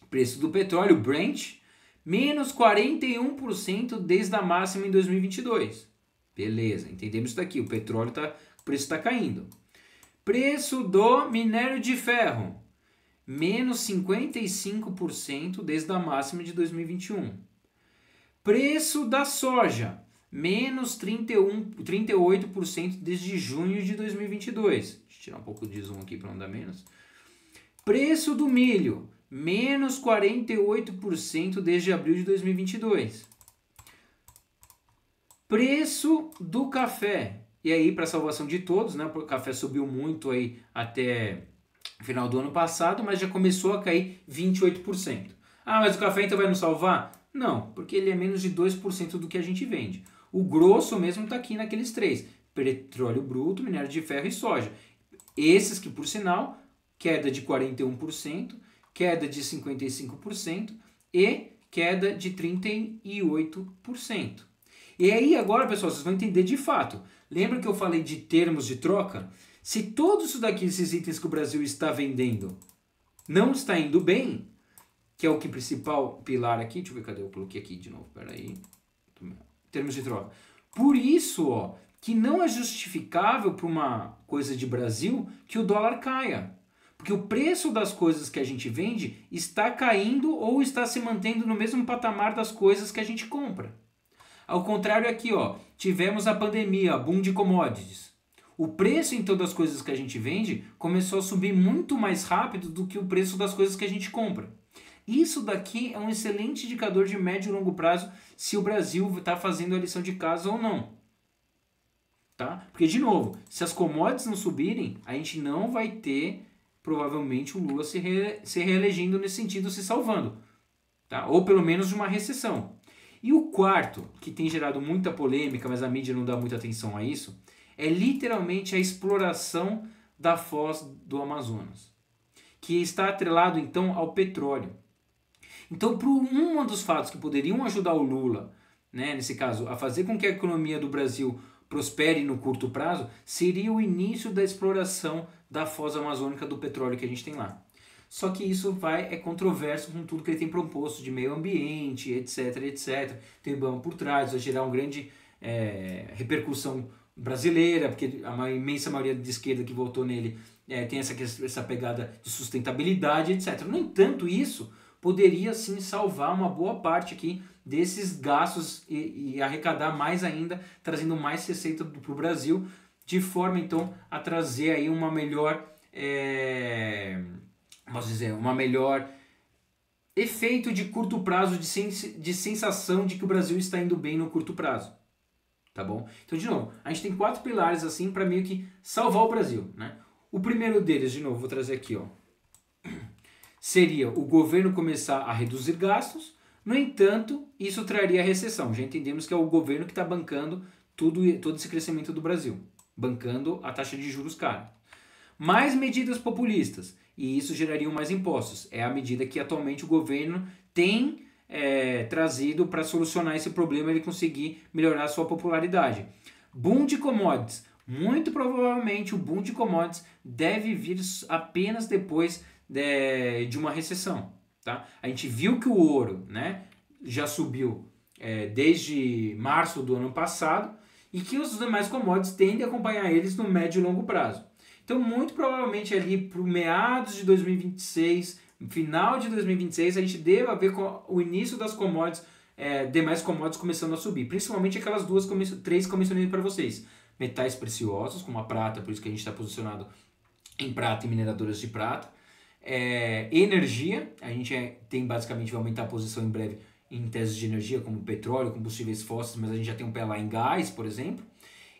O preço do petróleo, Brent, menos 41% desde a máxima em 2022. Beleza, entendemos isso daqui. O petróleo o preço está caindo. Preço do minério de ferro, menos 55% desde a máxima de 2021. Preço da soja, menos 38% desde junho de 2022. Deixa eu tirar um pouco de zoom aqui para não dar menos. Preço do milho, menos 48% desde abril de 2022. Preço do café. E aí, para salvação de todos, né? O café subiu muito aí até o final do ano passado, mas já começou a cair 28%. Ah, mas o café então vai nos salvar? Não, porque ele é menos de 2% do que a gente vende. O grosso mesmo está aqui naqueles três: petróleo bruto, minério de ferro e soja. Esses que, por sinal, queda de 41%, queda de 55% e queda de 38%. E aí agora, pessoal, vocês vão entender de fato. Lembra que eu falei de termos de troca? Se todos isso daqui, esses itens que o Brasil está vendendo, não está indo bem, que é o que principal pilar aqui, deixa eu ver, cadê? Eu coloquei aqui de novo, peraí. Termos de troca. Por isso, ó, que não é justificável para uma coisa de Brasil que o dólar caia. Porque o preço das coisas que a gente vende está caindo ou está se mantendo no mesmo patamar das coisas que a gente compra. Ao contrário aqui, ó, tivemos a pandemia, boom de commodities. O preço, então, das coisas que a gente vende começou a subir muito mais rápido do que o preço das coisas que a gente compra. Isso daqui é um excelente indicador de médio e longo prazo se o Brasil está fazendo a lição de casa ou não. Tá? Porque, de novo, se as commodities não subirem, a gente não vai ter, provavelmente, o Lula se reelegendo nesse sentido, se salvando. Tá? Ou pelo menos de uma recessão. E o quarto, que tem gerado muita polêmica, mas a mídia não dá muita atenção a isso, é literalmente a exploração da foz do Amazonas, que está atrelado então ao petróleo. Então, por um dos fatos que poderiam ajudar o Lula, né, nesse caso, a fazer com que a economia do Brasil prospere no curto prazo, seria o início da exploração da foz amazônica do petróleo que a gente tem lá. Só que isso é controverso com tudo que ele tem proposto de meio ambiente, etc, etc. Tem BAM por trás, vai gerar uma grande repercussão brasileira, porque a imensa maioria de esquerda que votou nele tem essa pegada de sustentabilidade, etc. No entanto, isso poderia sim salvar uma boa parte aqui desses gastos e arrecadar mais ainda, trazendo mais receita para o Brasil, de forma então a trazer aí uma melhor... vamos dizer, uma melhor efeito de curto prazo, de sensação de que o Brasil está indo bem no curto prazo. Tá bom? Então, de novo, a gente tem 4 pilares assim para meio que salvar o Brasil, né? O primeiro deles, de novo, vou trazer aqui, ó, seria o governo começar a reduzir gastos. No entanto, isso traria recessão. Já entendemos que é o governo que está bancando todo esse crescimento do Brasil, bancando a taxa de juros cara. Mais medidas populistas, e isso geraria mais impostos. É a medida que atualmente o governo tem trazido para solucionar esse problema e ele conseguir melhorar a sua popularidade. Boom de commodities. Muito provavelmente o boom de commodities deve vir apenas depois de uma recessão. Tá? A gente viu que o ouro, né, já subiu desde março do ano passado e que os demais commodities tendem a acompanhar eles no médio e longo prazo. Então, muito provavelmente ali para meados de 2026, final de 2026, a gente deva ver o início das commodities, demais commodities começando a subir. Principalmente aquelas três que eu mencionei para vocês. Metais preciosos, como a prata, por isso que a gente está posicionado em prata e mineradoras de prata. Energia, a gente tem basicamente, vai aumentar a posição em breve em teses de energia, como petróleo, combustíveis fósseis, mas a gente já tem um pé lá em gás, por exemplo.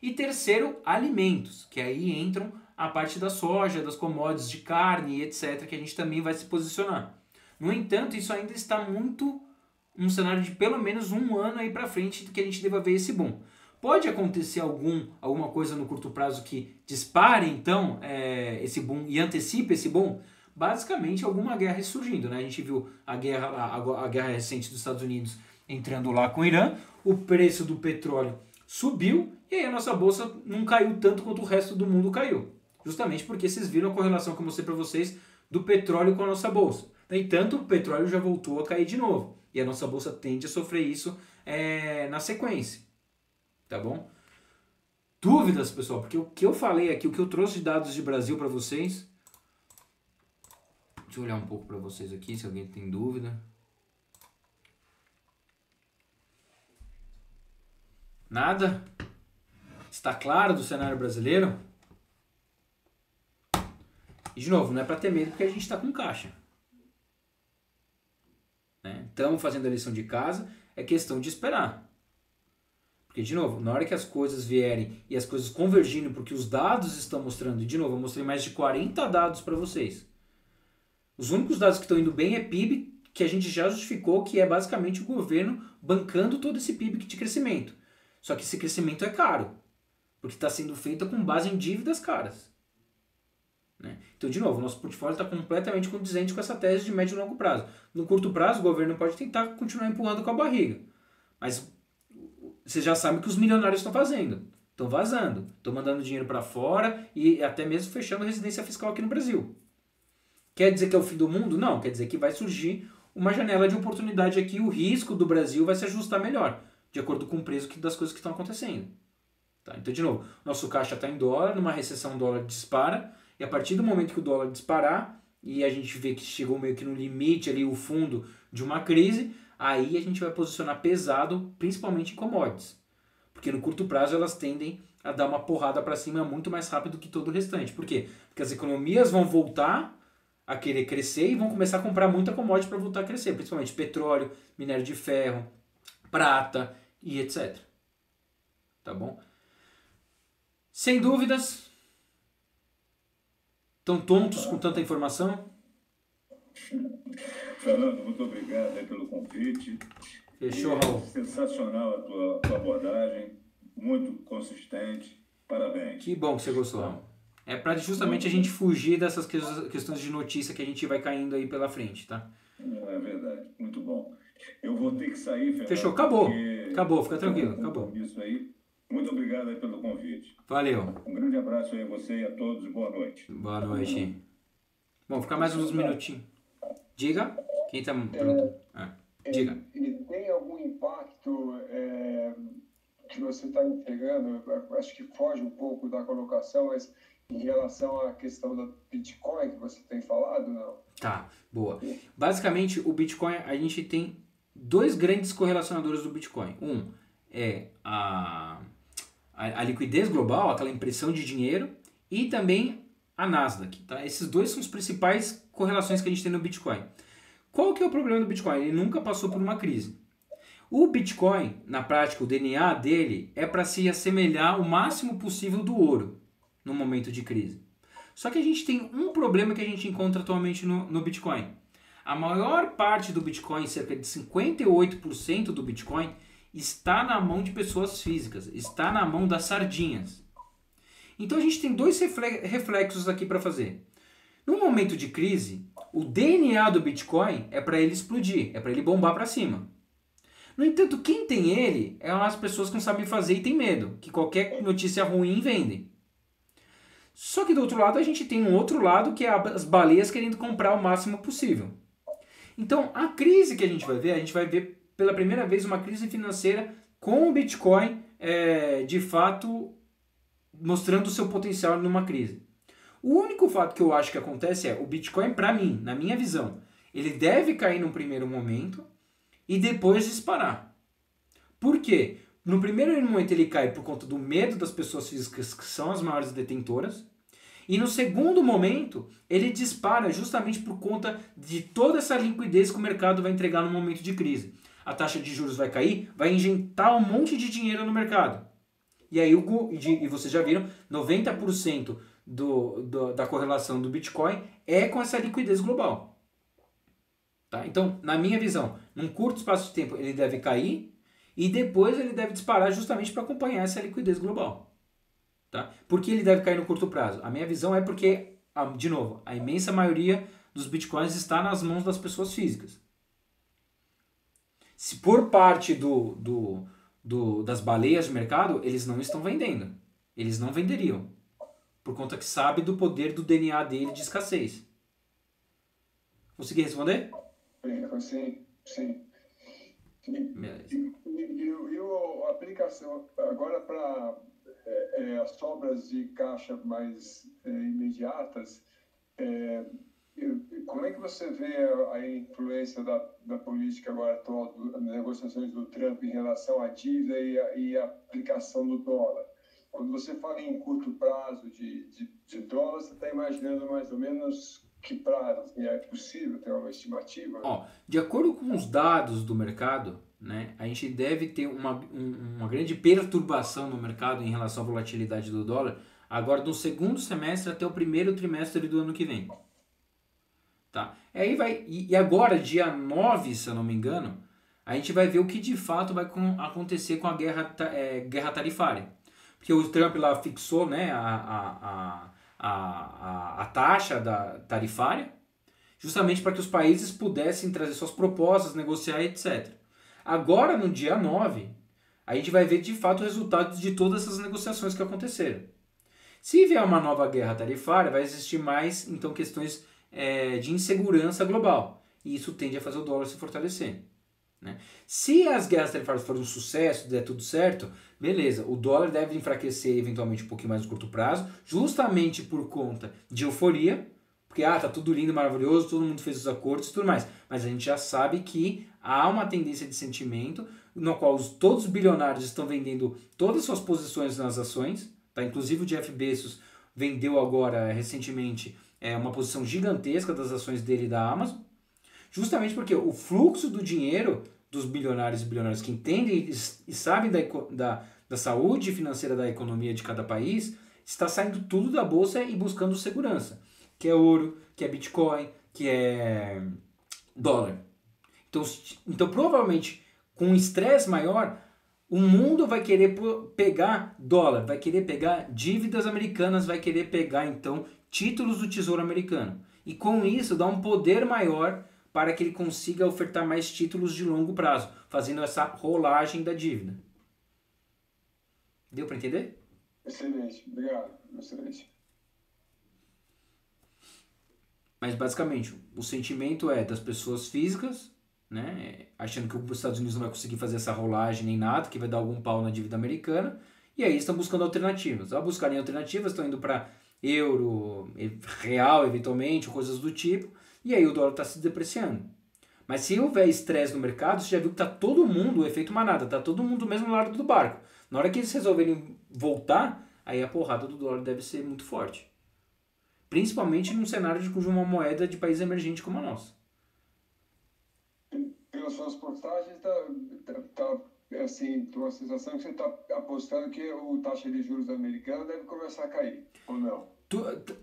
E terceiro, alimentos, que aí entram a parte da soja, das commodities de carne, etc., que a gente também vai se posicionar. No entanto, isso ainda está muito um cenário de pelo menos um ano aí para frente que a gente deva ver esse boom. Pode acontecer alguma coisa no curto prazo que dispare, então, esse boom e antecipe esse boom? Basicamente, alguma guerra surgindo, né? A gente viu a guerra recente dos Estados Unidos entrando lá com o Irã, o preço do petróleo subiu e aí a nossa bolsa não caiu tanto quanto o resto do mundo caiu. Justamente porque vocês viram a correlação que eu mostrei para vocês do petróleo com a nossa bolsa. No entanto, o petróleo já voltou a cair de novo. E a nossa bolsa tende a sofrer isso na sequência. Tá bom? Dúvidas, pessoal? Porque o que eu falei aqui, o que eu trouxe de dados de Brasil para vocês... Deixa eu olhar um pouco para vocês aqui, se alguém tem dúvida. Nada? Está claro do cenário brasileiro? E de novo, não é para ter medo porque a gente está com caixa. Estamos fazendo a lição de casa, é questão de esperar. Porque, de novo, na hora que as coisas vierem e as coisas convergindo porque os dados estão mostrando, e de novo, eu mostrei mais de 40 dados para vocês. Os únicos dados que estão indo bem é PIB, que a gente já justificou que é basicamente o governo bancando todo esse PIB de crescimento. Só que esse crescimento é caro, porque está sendo feito com base em dívidas caras. Né? Então, de novo, o nosso portfólio está completamente condizente com essa tese de médio e longo prazo. No curto prazo, o governo pode tentar continuar empurrando com a barriga, mas você já sabe o que os milionários estão fazendo. Estão vazando, estão mandando dinheiro para fora e até mesmo fechando residência fiscal aqui no Brasil. Quer dizer que é o fim do mundo? Não, quer dizer que vai surgir uma janela de oportunidade aqui, o risco do Brasil vai se ajustar melhor, de acordo com o preço das coisas que estão acontecendo. Tá? Então, de novo, nosso caixa está em dólar, numa recessão o dólar dispara, e a partir do momento que o dólar disparar, e a gente vê que chegou meio que no limite ali, o fundo de uma crise, aí a gente vai posicionar pesado, principalmente em commodities. Porque no curto prazo elas tendem a dar uma porrada para cima muito mais rápido que todo o restante. Por quê? Porque as economias vão voltar a querer crescer e vão começar a comprar muita commodity para voltar a crescer, principalmente petróleo, minério de ferro, prata e etc. Tá bom? Sem dúvidas, estão tontos com tanta informação? Fernando, muito obrigado aí pelo convite. Fechou, Raul. Sensacional a tua abordagem, muito consistente. Parabéns. Que bom que você gostou, Raul. É para justamente a gente fugir dessas questões de notícia que a gente vai caindo aí pela frente, tá? É verdade, muito bom. Eu vou ter que sair, Fernando. Fechou, acabou. Acabou, fica tranquilo, acabou. Isso aí. Muito obrigado aí pelo convite. Valeu. Um grande abraço aí a você e a todos. Boa noite. Boa noite. Bom, ficar mais uns minutinhos. Diga. Quem tá perguntando? Diga. E tem algum impacto que você está entregando? Eu acho que foge um pouco da colocação, mas em relação à questão do Bitcoin que você tem falado, não? Tá, boa. Basicamente, o Bitcoin, a gente tem dois grandes correlacionadores do Bitcoin. Um é a liquidez global, aquela impressão de dinheiro, e também a Nasdaq. Tá? Esses dois são as principais correlações que a gente tem no Bitcoin. Qual que é o problema do Bitcoin? Ele nunca passou por uma crise. O Bitcoin, na prática, o DNA dele é para se assemelhar o máximo possível do ouro no momento de crise. Só que a gente tem um problema que a gente encontra atualmente no Bitcoin. A maior parte do Bitcoin, cerca de 58% do Bitcoin, está na mão de pessoas físicas, está na mão das sardinhas. Então a gente tem dois reflexos aqui para fazer. No momento de crise, o DNA do Bitcoin é para ele explodir, é para ele bombar para cima. No entanto, quem tem ele é as pessoas que não sabem fazer e tem medo, que qualquer notícia ruim vendem. Só que do outro lado a gente tem um outro lado que é as baleias querendo comprar o máximo possível. Então a crise que a gente vai ver pela primeira vez uma crise financeira com o Bitcoin de fato mostrando o seu potencial numa crise. O único fato que eu acho que acontece é o Bitcoin, para mim, na minha visão, ele deve cair num primeiro momento e depois disparar. Por quê? No primeiro momento ele cai por conta do medo das pessoas físicas que são as maiores detentoras. E no segundo momento ele dispara justamente por conta de toda essa liquidez que o mercado vai entregar no momento de crise. A taxa de juros vai cair, vai injetar um monte de dinheiro no mercado. E aí, e vocês já viram, 90% da correlação do Bitcoin é com essa liquidez global. Tá? Então, na minha visão, num curto espaço de tempo ele deve cair e depois ele deve disparar justamente para acompanhar essa liquidez global. Tá? Por que ele deve cair no curto prazo? A minha visão é porque, de novo, a imensa maioria dos Bitcoins está nas mãos das pessoas físicas. Se por parte das baleias de mercado, eles não estão vendendo. Eles não venderiam. Por conta que sabe do poder do DNA dele de escassez. Consegui responder? Sim. Beleza. E a aplicação agora para as sobras de caixa mais imediatas, como é que você vê a influência da política agora atual, das negociações do Trump em relação à dívida e a aplicação do dólar? Quando você fala em curto prazo de dólar, você está imaginando mais ou menos que prazo? É possível ter uma estimativa? De acordo com os dados do mercado, né, a gente deve ter uma grande perturbação no mercado em relação à volatilidade do dólar agora do segundo semestre até o primeiro trimestre do ano que vem. Tá? Aí vai, e agora, dia 9, se eu não me engano, a gente vai ver o que de fato vai acontecer com a guerra tarifária. Porque o Trump lá fixou, né, a taxa tarifária, justamente para que os países pudessem trazer suas propostas, negociar, etc. Agora, no dia 9, a gente vai ver de fato o resultado de todas essas negociações que aconteceram. Se vier uma nova guerra tarifária, vai existir mais, então, questões de insegurança global. E isso tende a fazer o dólar se fortalecer. Né? Se as guerras tarifárias forem um sucesso, der tudo certo, beleza, o dólar deve enfraquecer eventualmente um pouquinho mais no curto prazo, justamente por conta de euforia, porque tá tudo lindo, maravilhoso, todo mundo fez os acordos e tudo mais. Mas a gente já sabe que há uma tendência de sentimento no qual todos os bilionários estão vendendo todas as suas posições nas ações, tá? Inclusive o Jeff Bezos vendeu agora recentemente uma posição gigantesca das ações dele da Amazon, justamente porque o fluxo do dinheiro dos bilionários e bilionários que entendem e sabem da saúde financeira da economia de cada país está saindo tudo da bolsa e buscando segurança, que é ouro, que é Bitcoin, que é dólar. Então provavelmente, com um estresse maior, o mundo vai querer pegar dólar, vai querer pegar dívidas americanas, vai querer pegar, então, títulos do Tesouro Americano. E com isso, dá um poder maior para que ele consiga ofertar mais títulos de longo prazo, fazendo essa rolagem da dívida. Deu para entender? Excelente, obrigado. Excelente. Mas basicamente, o sentimento é das pessoas físicas, né, achando que os Estados Unidos não vai conseguir fazer essa rolagem nem nada, que vai dar algum pau na dívida americana, e aí estão buscando alternativas. Ao buscarem alternativas, estão indo para euro, real, eventualmente, coisas do tipo, e aí o dólar está se depreciando. Mas se houver estresse no mercado, você já viu que está todo mundo, o efeito manada, está todo mundo do mesmo lado do barco. Na hora que eles resolverem voltar, aí a porrada do dólar deve ser muito forte. Principalmente num cenário de uma moeda de país emergente como a nossa. Pelas suas postagens, assim, tem uma sensação que você está apostando que a taxa de juros americana deve começar a cair, ou não?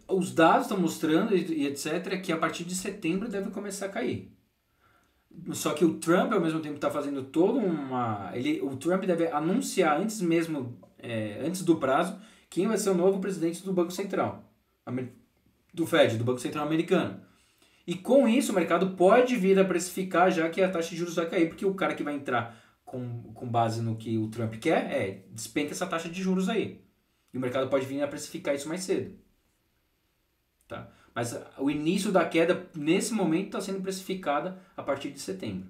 Os dados estão mostrando, e etc., que a partir de setembro deve começar a cair. Só que o Trump, ao mesmo tempo, está fazendo toda uma... O Trump deve anunciar antes mesmo, antes do prazo, quem vai ser o novo presidente do Banco Central. Do Fed, do Banco Central americano. E com isso o mercado pode vir a precificar já que a taxa de juros vai cair, porque o cara que vai entrar com base no que o Trump quer despenca essa taxa de juros aí. E o mercado pode vir a precificar isso mais cedo. Tá? Mas o início da queda, nesse momento, está sendo precificada a partir de setembro.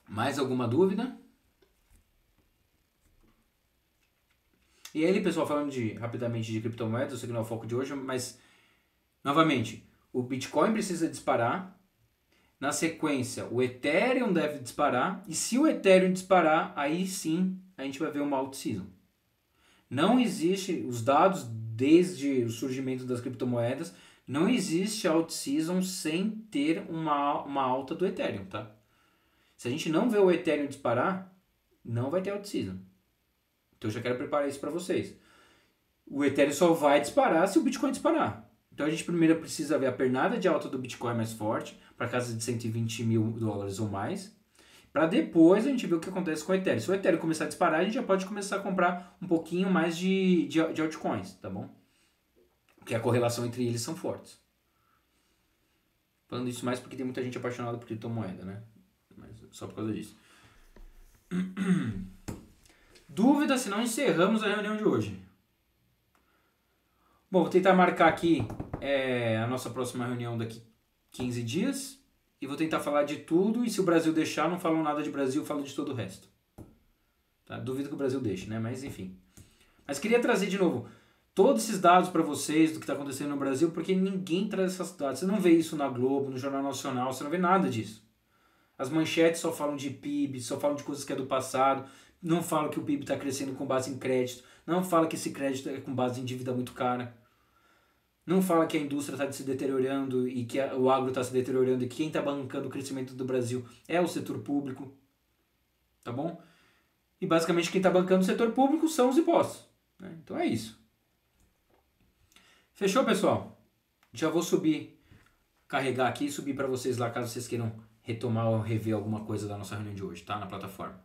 Mais alguma dúvida? E aí, pessoal, falando rapidamente de criptomoedas, eu sei que não é o foco de hoje, mas, novamente, o Bitcoin precisa disparar. Na sequência, o Ethereum deve disparar. E se o Ethereum disparar, aí sim a gente vai ver uma alt-season. Não existe, os dados desde o surgimento das criptomoedas, não existe alt-season sem ter uma alta do Ethereum, tá? Se a gente não vê o Ethereum disparar, não vai ter alt-season. Então eu já quero preparar isso para vocês. O Ethereum só vai disparar se o Bitcoin disparar. Então a gente primeiro precisa ver a pernada de alta do Bitcoin mais forte, para casa de 120 mil dólares ou mais, para depois a gente ver o que acontece com o Ethereum. Se o Ethereum começar a disparar, a gente já pode começar a comprar um pouquinho mais de altcoins, tá bom? Porque a correlação entre eles são fortes. Falando isso mais porque tem muita gente apaixonada por criptomoeda, né? Mas só por causa disso. Dúvida, senão encerramos a reunião de hoje. Bom, vou tentar marcar aqui a nossa próxima reunião daqui 15 dias. E vou tentar falar de tudo. E se o Brasil deixar, não falo nada de Brasil, falo de todo o resto. Tá? Duvido que o Brasil deixe, né? Mas enfim. Mas queria trazer de novo todos esses dados para vocês do que está acontecendo no Brasil, porque ninguém traz esses dados. Você não vê isso na Globo, no Jornal Nacional, você não vê nada disso. As manchetes só falam de PIB, só falam de coisas que é do passado. Não falam que o PIB está crescendo com base em crédito. Não fala que esse crédito é com base em dívida muito cara. Não fala que a indústria está se deteriorando e que o agro está se deteriorando e que quem está bancando o crescimento do Brasil é o setor público. Tá bom? E basicamente quem está bancando o setor público são os impostos. Né? Então é isso. Fechou, pessoal? Já vou subir, carregar aqui e subir para vocês lá, caso vocês queiram retomar ou rever alguma coisa da nossa reunião de hoje, tá? Na plataforma.